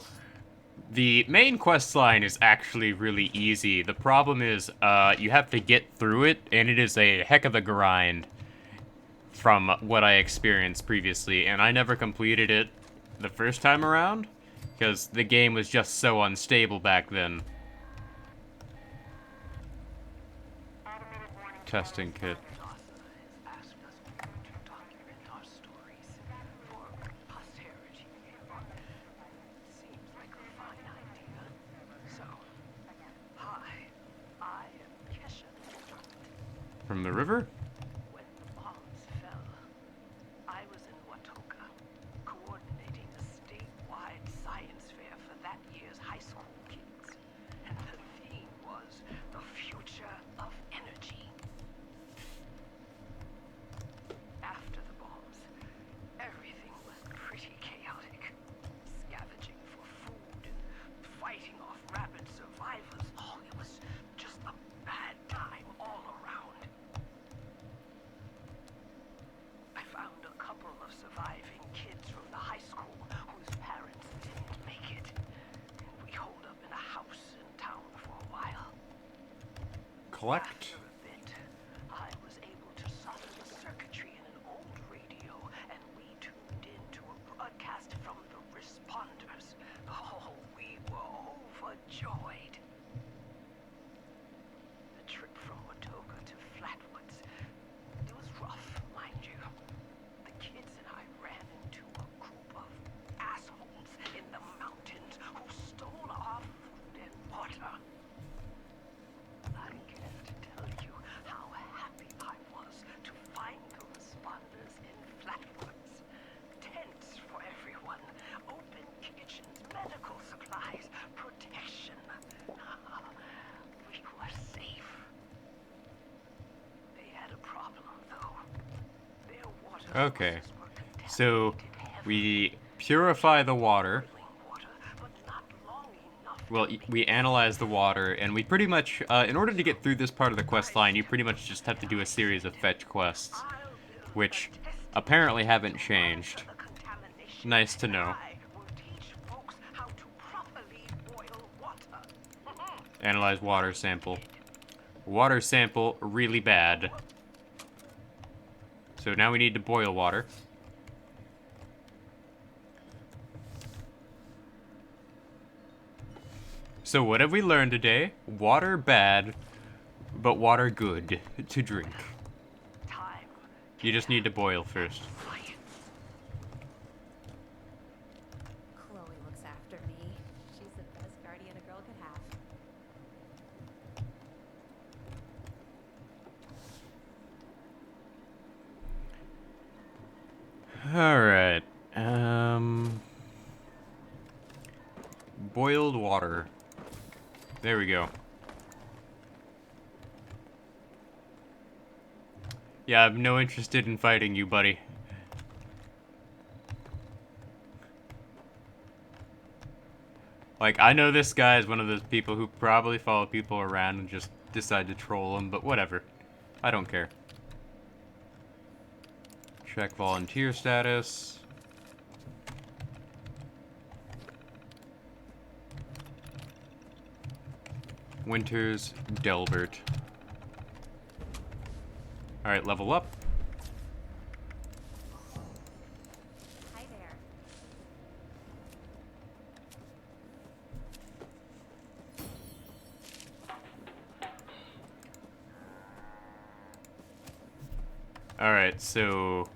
the main quest line is actually really easy. The problem is you have to get through it, and it is a heck of a grind from what I experienced previously, and I never completed it the first time around because the game was just so unstable back then. Testing kit. From the river? When the bombs fell, I was in Watoka, coordinating a statewide science fair for that year's high school kids. And the theme was the future of energy. After the bombs, everything was pretty chaotic. Scavenging for food and fighting off rabid survivors. Oh, it was just a bad time all around. I found a couple of surviving kids from the high school whose parents didn't make it. And we holed up in a house in town for a while. Collect. After a bit, I was able to solder the circuitry in an old radio, and we tuned into a broadcast from the responders. Oh, we were overjoyed. The trip from Watoka to Flatwoods, it was rough, mind you. The kids and I ran into a group of assholes in the mountains who stole our food and water. I can't tell Okay. So, we purify the water. Well, we analyze the water, and we pretty much, in order to get through this part of the quest line, you pretty much just have to do a series of fetch quests, which apparently haven't changed. Nice to know. Analyze water sample. Water sample, really bad. So now we need to boil water. So what have we learned today? Water bad, but water good to drink. You just need to boil first. Chloe looks after me. She's the best guardian a girl could have. Alright. Boiled water. There we go. Yeah, I'm no interested in fighting you, buddy. Like, I know this guy is one of those people who probably follow people around and just decide to troll them, but whatever. I don't care. Check volunteer status. Winters, Delbert. Alright, level up. Hi there. Alright, so...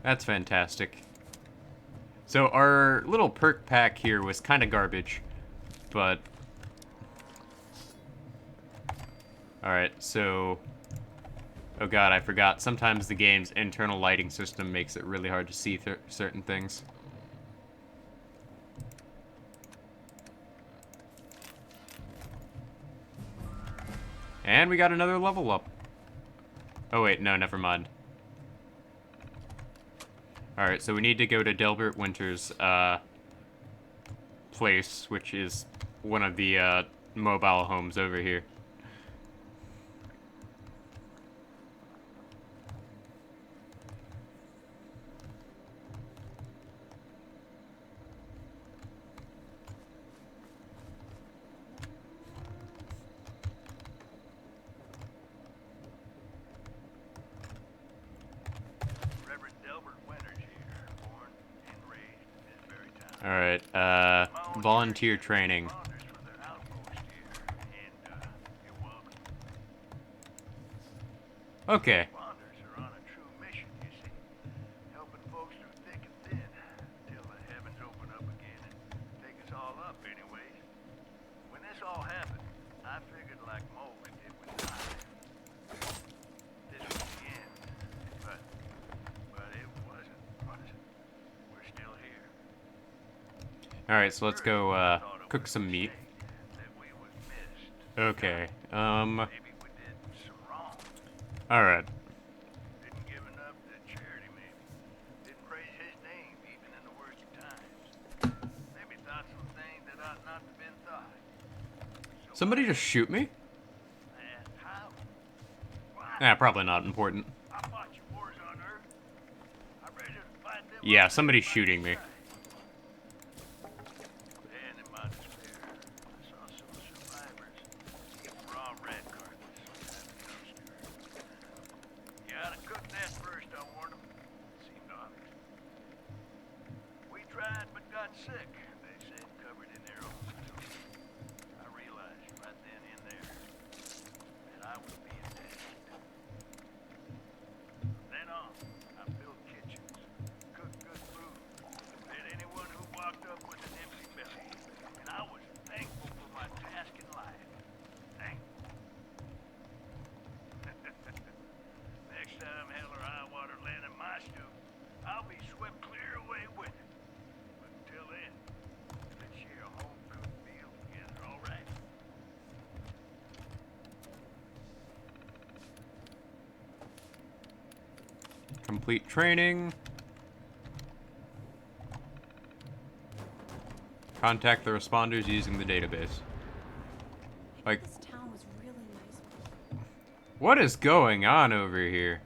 That's fantastic. So our little perk pack here was kind of garbage, but... Alright, so... Oh god, I forgot. Sometimes the game's internal lighting system makes it really hard to see certain things. And we got another level up. Oh wait, no, never mind. Alright, so we need to go to Delbert Winter's place, which is one of the mobile homes over here. Alright, volunteer training. Okay. Alright, so let's go, cook some meat. Okay, alright. Somebody just shoot me? Nah, probably not important. Yeah, somebody's shooting me. I'll be swept clear away with it. Complete training. Contact the responders using the database. Like, This town was really nice. what is going on over here?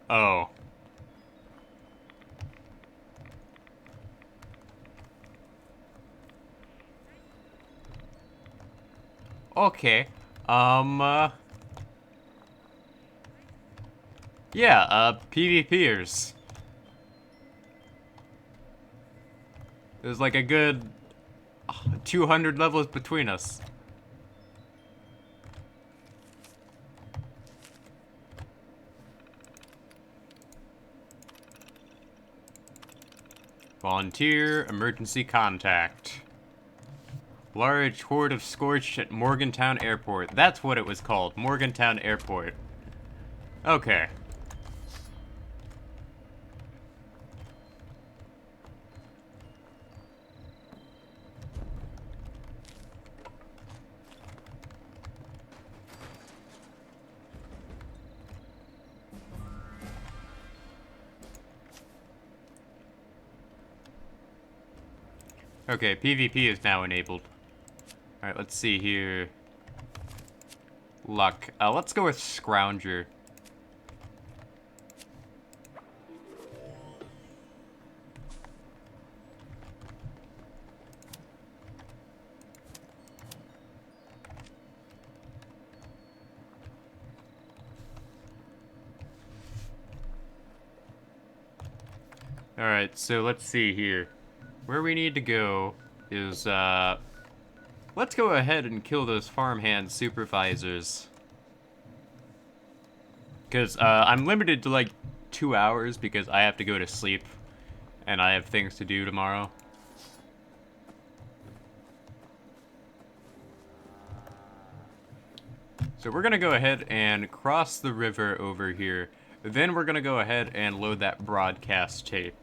Oh. Okay. Yeah, PvPers. There's like a good 200 levels between us. Volunteer emergency contact. Large horde of Scorched at Morgantown Airport. That's what it was called. Morgantown Airport. Okay. Okay, PvP is now enabled. Alright, let's see here. Luck. Let's go with Scrounger. Alright, so let's see here. Where we need to go is, let's go ahead and kill those farmhand supervisors. Because, I'm limited to, like, 2 hours because I have to go to sleep. And I have things to do tomorrow. So we're gonna go ahead and cross the river over here. Then we're gonna go ahead and load that broadcast tape.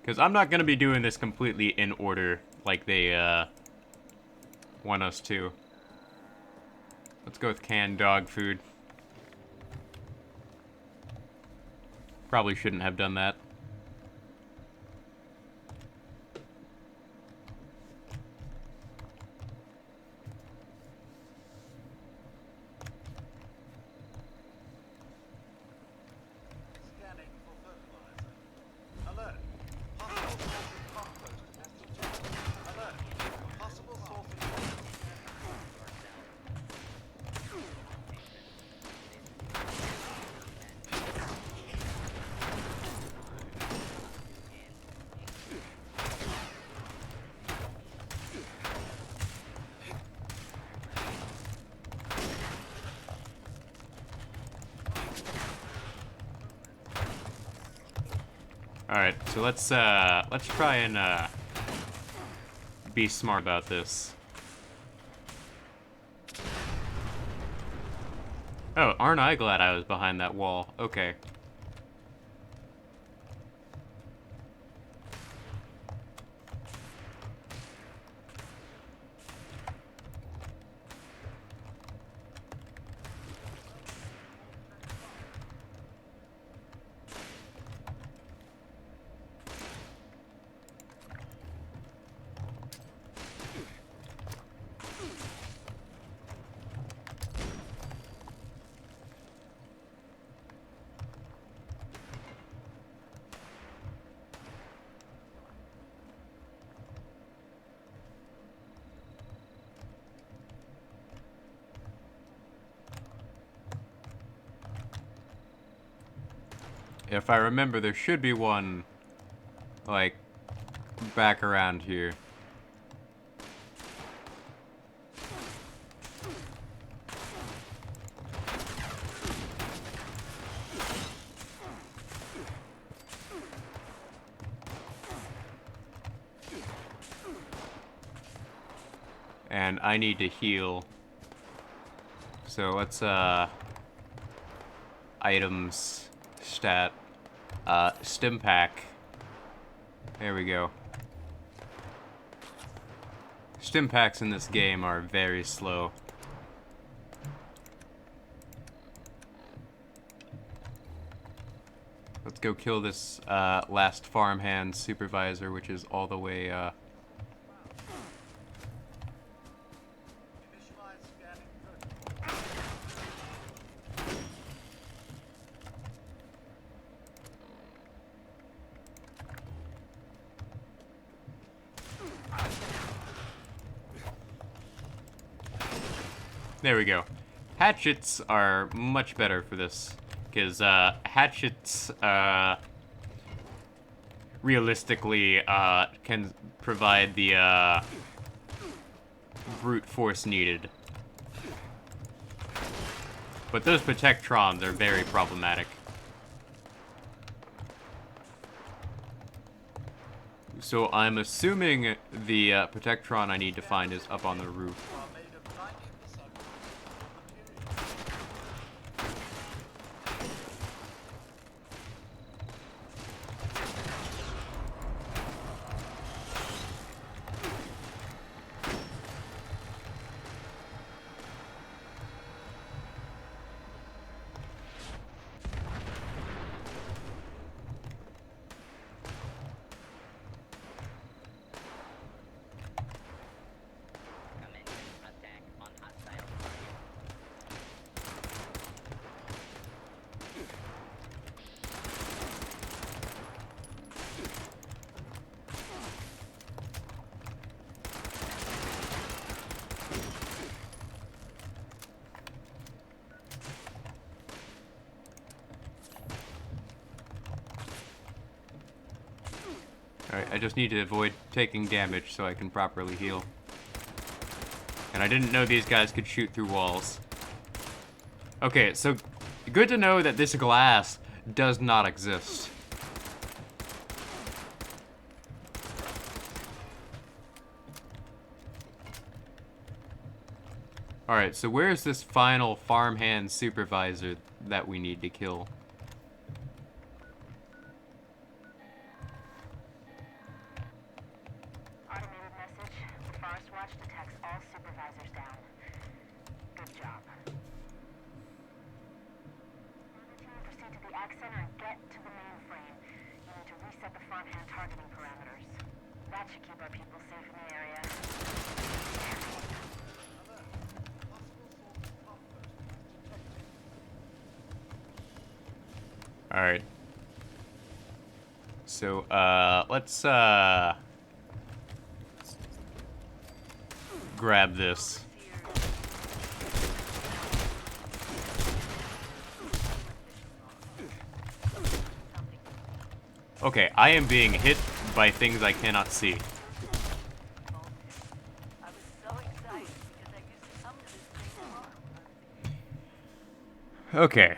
Because I'm not going to be doing this completely in order like they want us to. Let's go with canned dog food. Probably shouldn't have done that. Scanning for fertilizer. Alert. Possible source of compost. Alert. Possible source of Alright, so let's try and be smart about this. Oh, aren't I glad I was behind that wall? Okay. If I remember, there should be one, like, back around here. And I need to heal. So let's, items, stat, stim pack. There we go. Stim packs in this game are very slow. let's go kill this last farmhand supervisor, which is all the way. There we go. Hatchets are much better for this, because hatchets realistically can provide the brute force needed. But those protectrons are very problematic. So I'm assuming the protectron I need to find is up on the roof. Alright, I just need to avoid taking damage so I can properly heal. And I didn't know these guys could shoot through walls. Okay, so good to know that this glass does not exist. Alright, so where's this final farmhand supervisor that we need to kill? Automated message. Forest Watch detects all supervisors down. Good job. Proceed to the Ag Center and get to the mainframe. You need to reset the farmhand targeting parameters. That should keep our people safe in the area. Alright. So, let's, grab this. Okay, I am being hit by things I cannot see. I was so excited because I used to come to this thing tomorrow. Okay.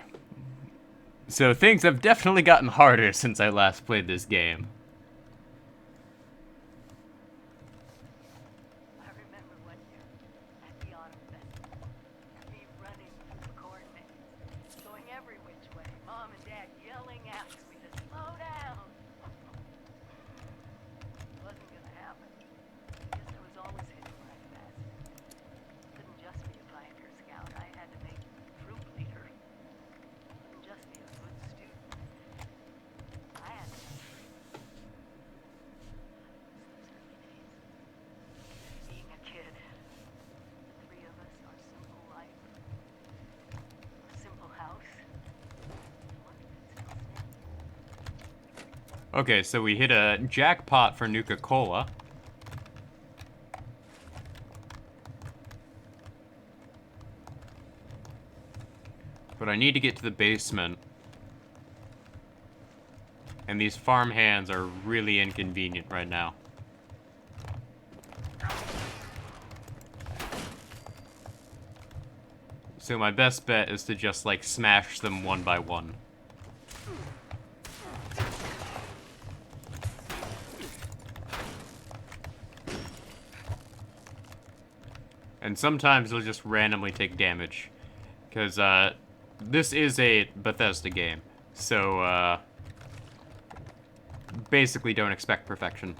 So things have definitely gotten harder since I last played this game. I remember one year at the Autumn Festival, me running through the cornfields, going every which way, Mom and Dad yelling after me to slow down. It wasn't gonna happen. Guess I was always heading right fast. Couldn't just be a Pioneer Scout. I had to make troop leader. Couldn't just be a good student. I had to be free. Being a kid, the three of us, our simple life, our simple house. Wonder if it's still standing. Okay, so we hit a jackpot for Nuka-Cola. But I need to get to the basement. And these farmhands are really inconvenient right now. So my best bet is to just, like, smash them one by one. And sometimes they'll just randomly take damage. Because, this is a Bethesda game. So, basically don't expect perfection.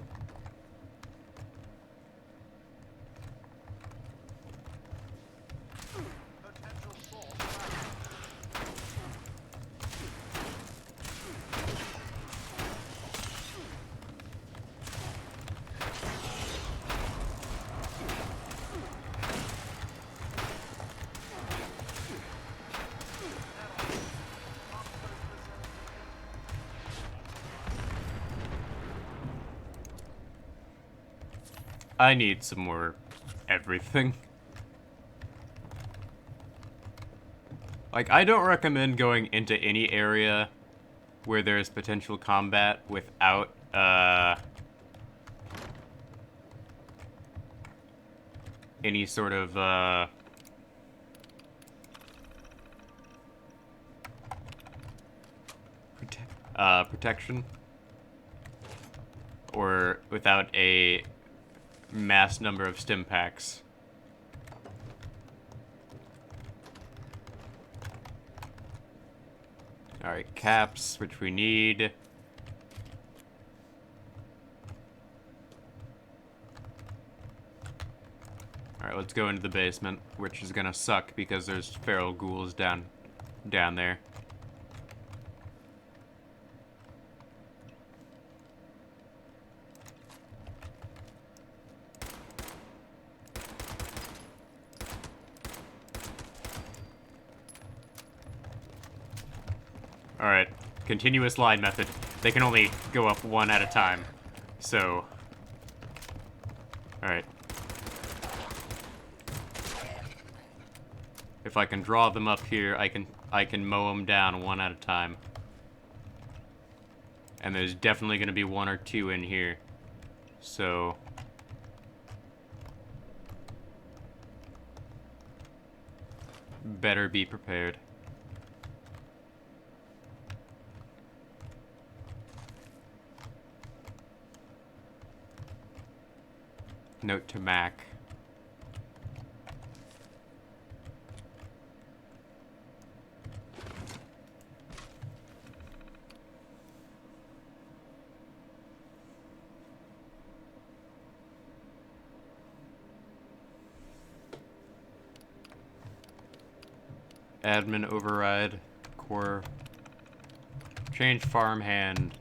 I need some more everything. Like, I don't recommend going into any area where there's potential combat without, any sort of, protection. Or without a mass number of stim packs. Alright, caps, which we need. Alright, let's go into the basement, which is gonna suck because there's feral ghouls down there. Alright, continuous line method. They can only go up one at a time. So... Alright. If I can draw them up here, I can mow them down one at a time. And there's definitely going to be one or two in here. So... better be prepared. Note to Mac. Admin override. Core. Change farmhand.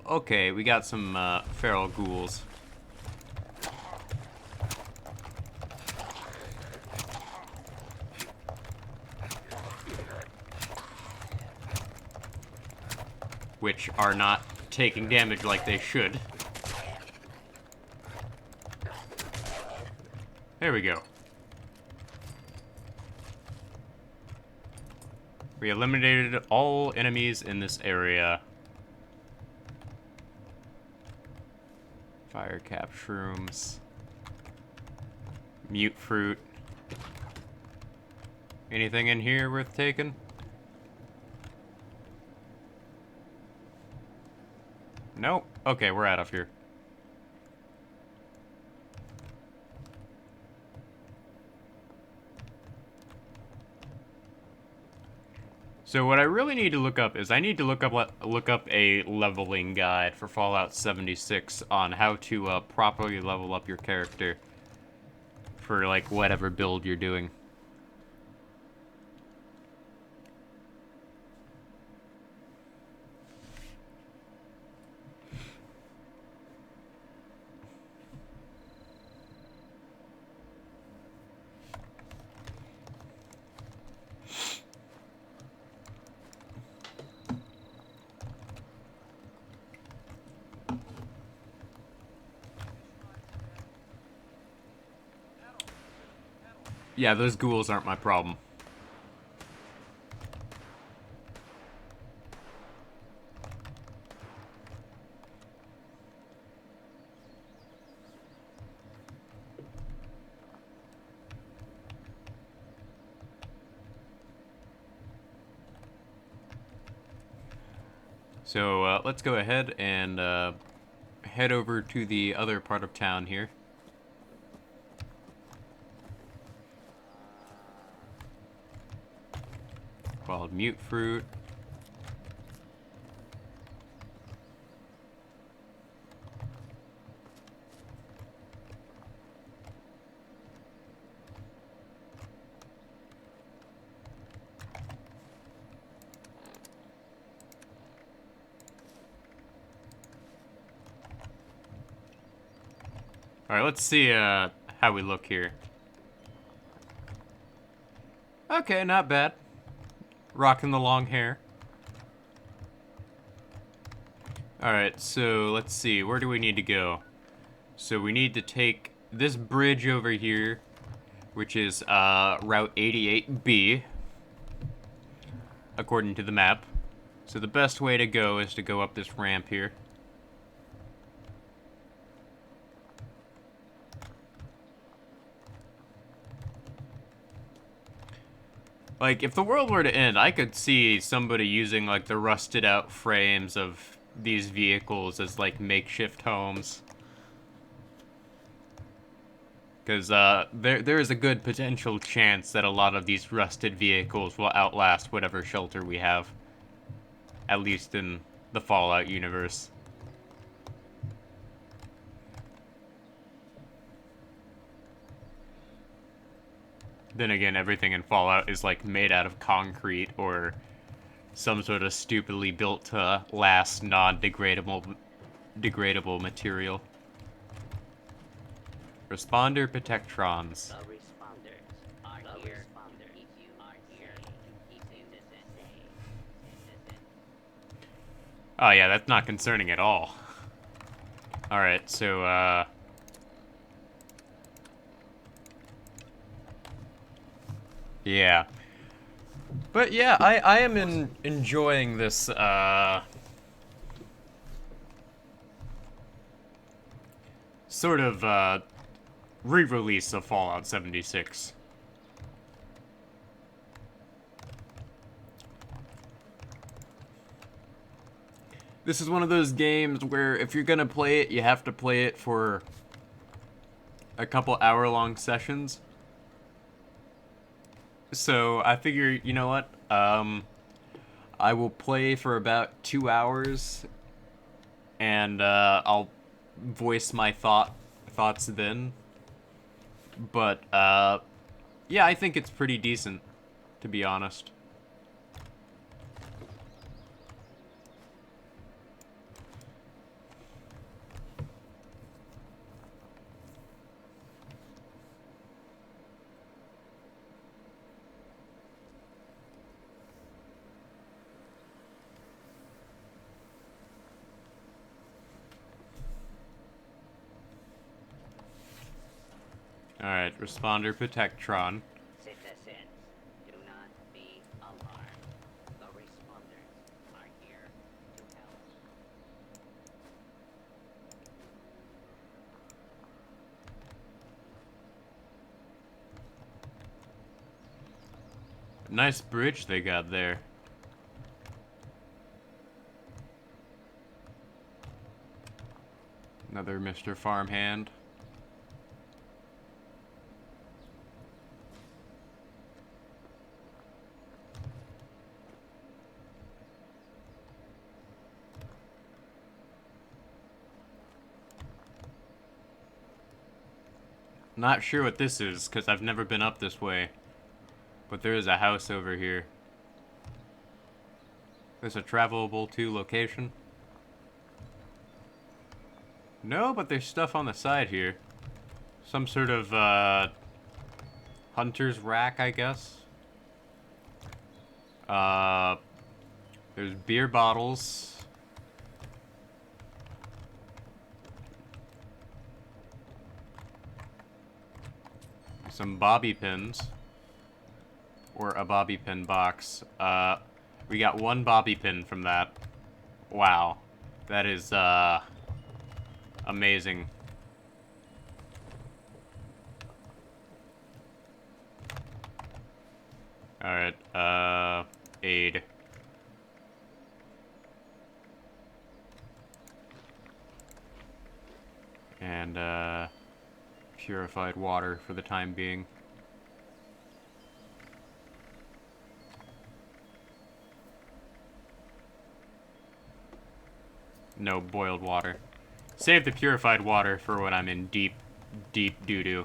Okay, we got some feral ghouls. Which are not taking damage like they should. There we go. We eliminated all enemies in this area. Fire cap shrooms. Mute fruit. Anything in here worth taking? Nope. Okay, we're out of here. So what I really need to look up is I need to look up a leveling guide for Fallout 76 on how to properly level up your character for like whatever build you're doing. Yeah, those ghouls aren't my problem. So, let's go ahead and head over to the other part of town here. Called Mute Fruit. Alright, let's see how we look here. Okay, not bad. Rocking the long hair. Alright, so let's see. Where do we need to go? So we need to take this bridge over here, which is Route 88B, according to the map. So the best way to go is to go up this ramp here. Like, if the world were to end, I could see somebody using, like, the rusted out frames of these vehicles as, like, makeshift homes. Because, there is a good potential chance that a lot of these rusted vehicles will outlast whatever shelter we have. At least in the Fallout universe. Then again, everything in Fallout is, like, made out of concrete or some sort of stupidly built to last degradable material. Responder protectrons. Oh yeah, that's not concerning at all. Alright, so, yeah. But yeah, I am enjoying this, sort of, re-release of Fallout 76. This is one of those games where if you're gonna play it, you have to play it for a couple hour-long sessions. So I figure, you know what? I will play for about 2 hours, and I'll voice my thoughts then. But yeah, I think it's pretty decent, to be honest. Alright, responder protectron. Citizens, do not be alarmed. The responders are here to help. Nice bridge they got there. Another Mr. Farmhand. Not sure what this is, because I've never been up this way. But there is a house over here. There's a travelable to location. No, but there's stuff on the side here. Some sort of, hunter's rack, I guess. There's beer bottles. Some bobby pins. Or a bobby pin box. We got one bobby pin from that. Wow. That is, amazing. Alright, aid. And, purified water for the time being. No boiled water. Save the purified water for when I'm in deep, deep doo-doo.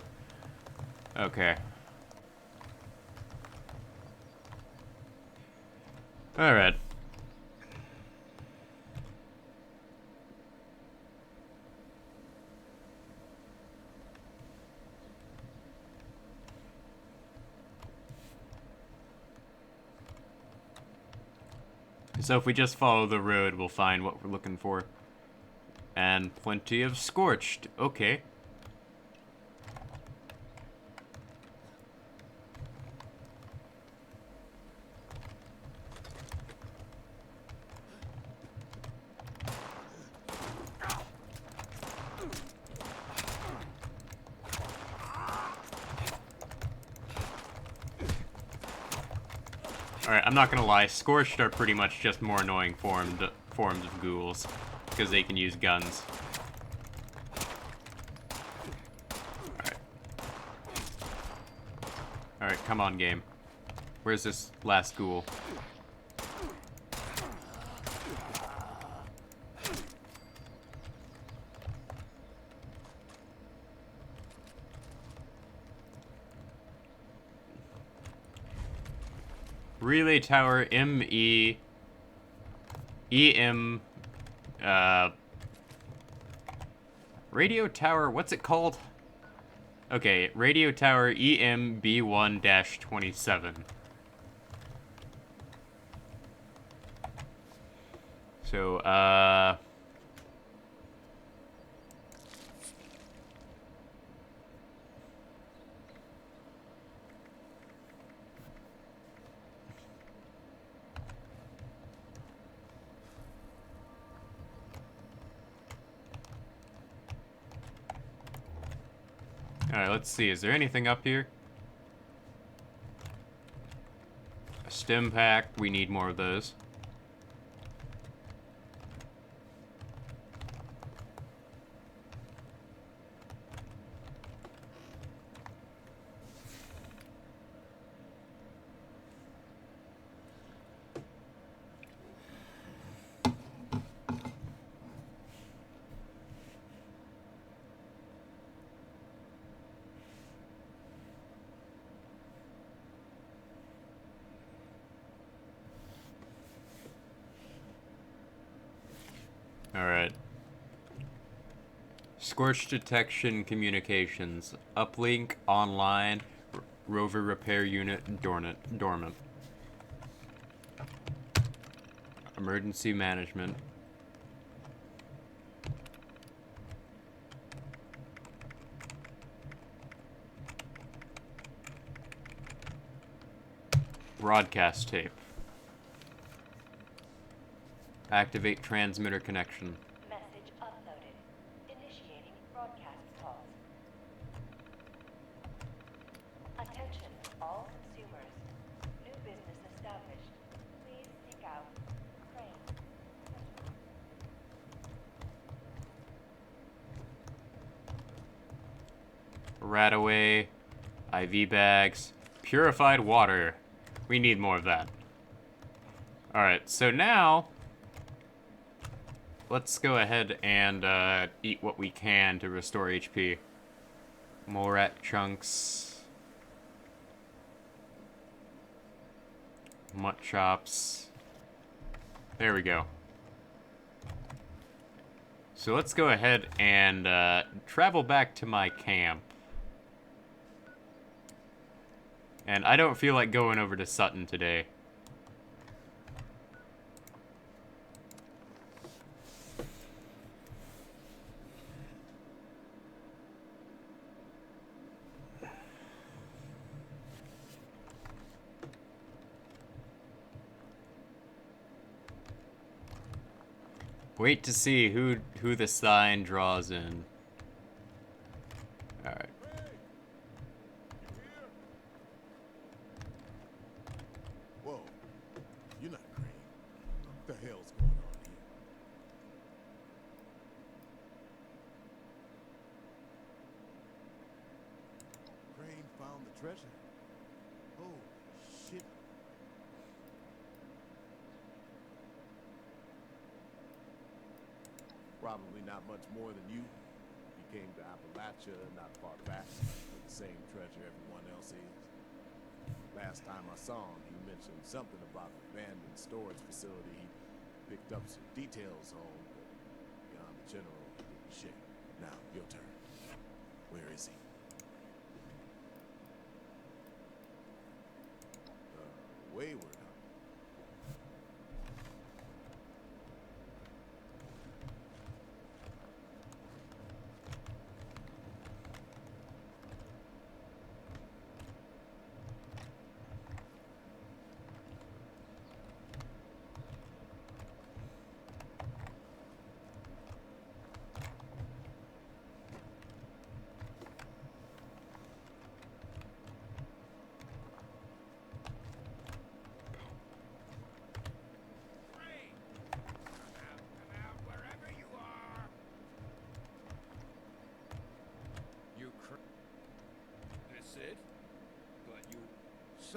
Okay. Alright. So if we just follow the road, we'll find what we're looking for. And plenty of scorched. Okay. Alright, I'm not gonna lie, Scorched are pretty much just more annoying forms of ghouls, because they can use guns. Alright. Alright, come on, game. Where's this last ghoul? Relay tower ME EM radio tower, what's it called? Okay, radio tower EMB1-27. So alright, let's see. Is there anything up here? A stim pack. We need more of those. Alright. Scorch detection communications. Uplink online. Rover repair unit dormant. Emergency management. Broadcast tape. Activate transmitter connection. Message uploaded. Initiating broadcast calls. Attention, all consumers. New business established. Please seek out Crane. Radaway. IV bags. Purified water. We need more of that. Alright, so now let's go ahead and eat what we can to restore HP. Morat chunks. Mutt chops. There we go. So let's go ahead and travel back to my camp. And I don't feel like going over to Sutton today. Wait to see who the sign draws in. Alright. Whoa, you're not Crane. What the hell's going on here? Crane found the treasure. Oh, shit. Probably not much more than you. He came to Appalachia not far back with the same treasure everyone else is. Last time I saw him, he mentioned something about an abandoned storage facility he picked up some details on, but beyond the general, he didn't share. Now, your turn. Where is he? Wayward, huh?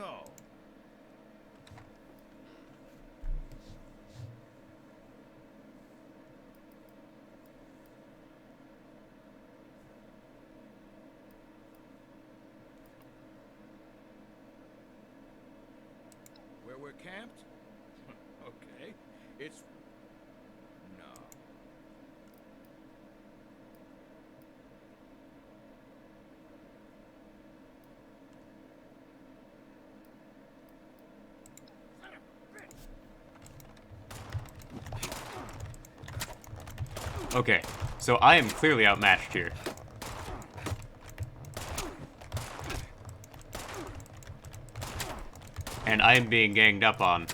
So, where we're camped? Okay. It's... No. Okay, so I am clearly outmatched here. And I am being ganged up on.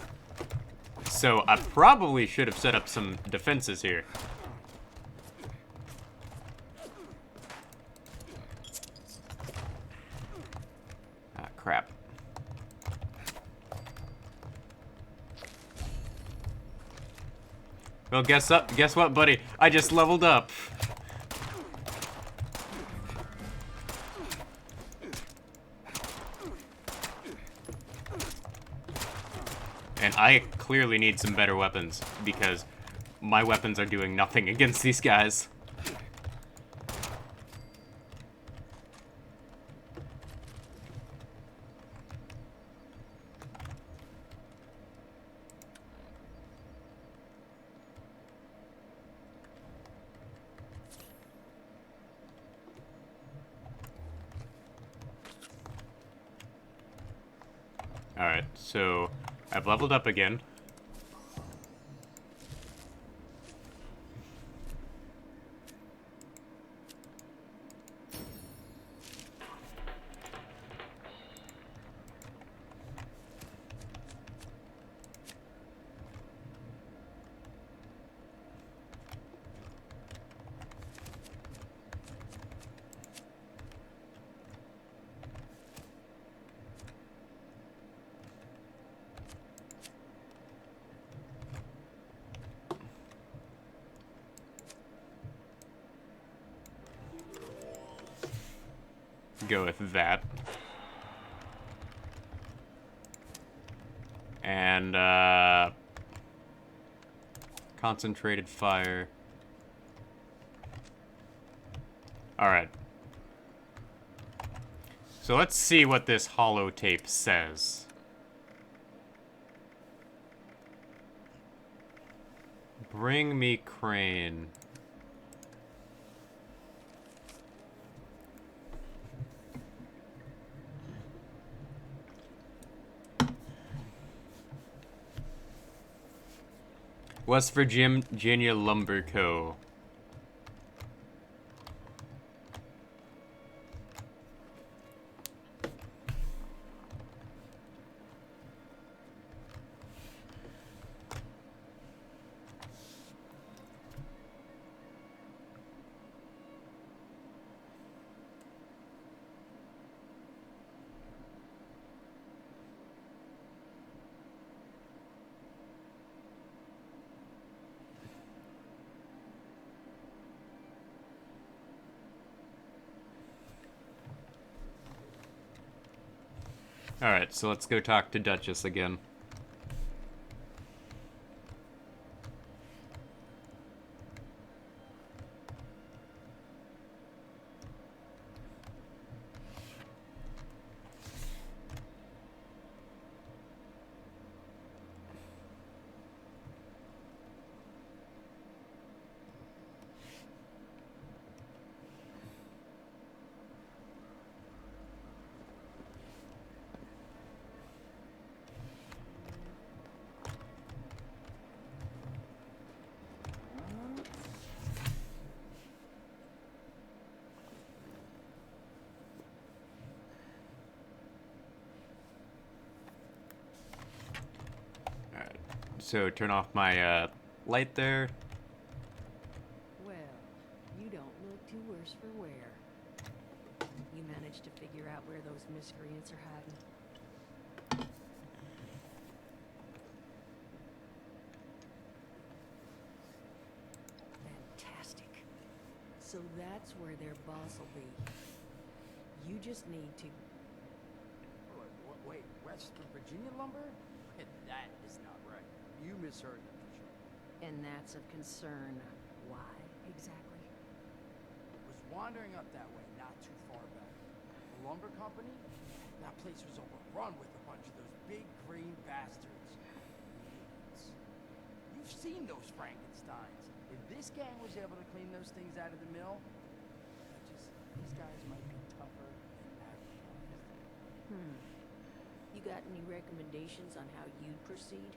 So I probably should have set up some defenses here. Ah, crap. Well, guess what, buddy? I just leveled up. And I clearly need some better weapons, because my weapons are doing nothing against these guys. Alright, so I've leveled up again. Go with that. And, concentrated fire. Alright. So let's see what this holotape says. Bring me Crane. West Virginia Lumber Co. Alright, so let's go talk to Duchess again. So turn off my light there. Well, you don't look too worse for wear. You managed to figure out where those miscreants are hiding? Fantastic. So that's where their boss will be. You just need to... Wait, West Virginia lumber? That is not right. You misheard me for sure. And that's of concern. Why, exactly? Was wandering up that way not too far back. The lumber company? That place was overrun with a bunch of those big green bastards. Mutants. You've seen those Frankensteins. If this gang was able to clean those things out of the mill, these guys might be tougher than advertised. You got any recommendations on how you'd proceed?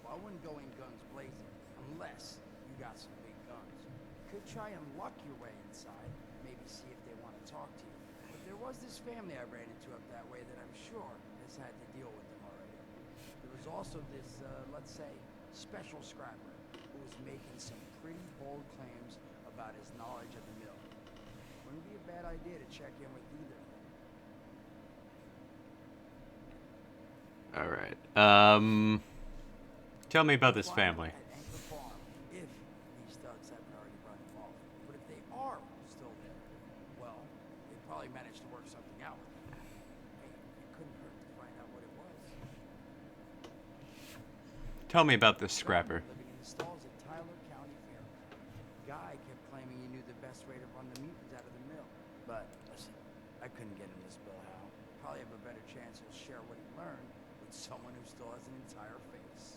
Well, I wouldn't go in guns blazing, unless you got some big guns. Could try and luck your way inside, maybe see if they want to talk to you. But there was this family I ran into up that way that I'm sure has had to deal with them already. There was also this, let's say, special scrapper who was making some pretty bold claims about his knowledge of the mill. Wouldn't be a bad idea to check in with either of them. All right. Tell me about this family. At Anchor Farm, if these thugs haven't already run him off. But if they are still there, well, they probably managed to work something out with them. Hey, it couldn't hurt to find out what it was. Tell me about this scrapper. Living in the stalls at Tyler County Fair. Guy kept claiming he knew the best way to run the mutants out of the mill. But listen, I couldn't get him to spill how. Probably have a better chance he'll share what he learned with someone who still has an entire face.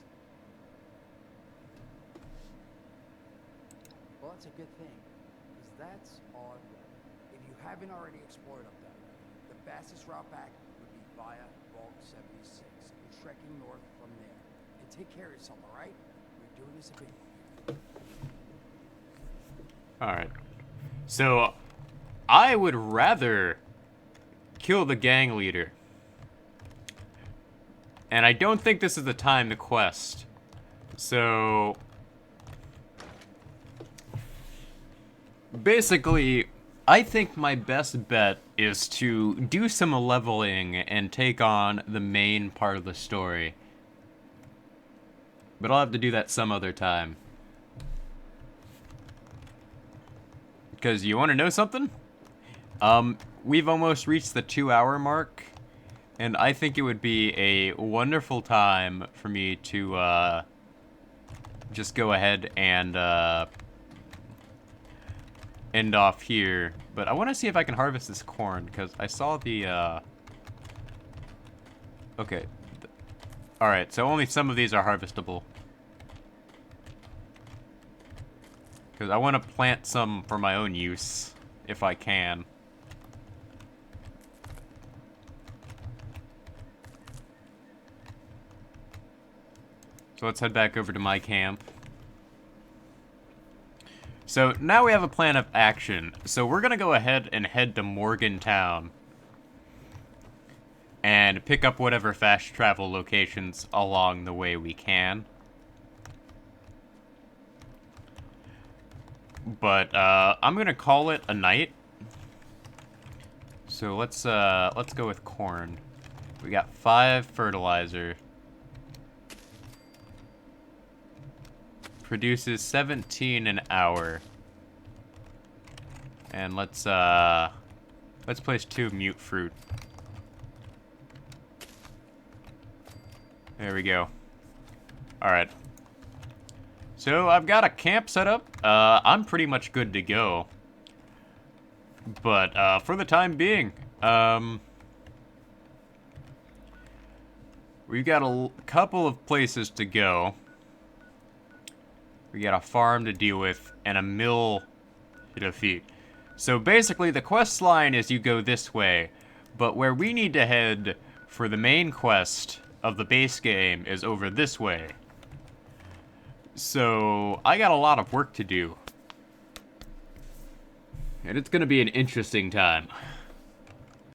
Well, that's a good thing, because that's odd weather. If you haven't already explored up that way, the fastest route back would be via Vault 76, and trekking north from there. And take care of yourself, all right? We're doing this a big one. Alright. So, I would rather kill the gang leader. And I don't think this is the time to quest. So... basically, I think my best bet is to do some leveling and take on the main part of the story. But I'll have to do that some other time. Because you want to know something? We've almost reached the 2-hour mark. And I think it would be a wonderful time for me to just go ahead and end off here. But I want to see if I can harvest this corn, because I saw the okay. Alright, so only some of these are harvestable. Because I want to plant some for my own use, if I can. So let's head back over to my camp. So now we have a plan of action. So we're going to go ahead and head to Morgantown. And pick up whatever fast travel locations along the way we can. But I'm going to call it a night. So let's go with corn. We got 5 fertilizer. Produces 17 an hour. And let's place 2 mute fruit. There we go. Alright. So I've got a camp set up. I'm pretty much good to go. But for the time being, we've got a couple of places to go. We got a farm to deal with, and a mill to defeat. So basically, the quest line is you go this way, but where we need to head for the main quest of the base game is over this way. So, I got a lot of work to do. And it's gonna be an interesting time.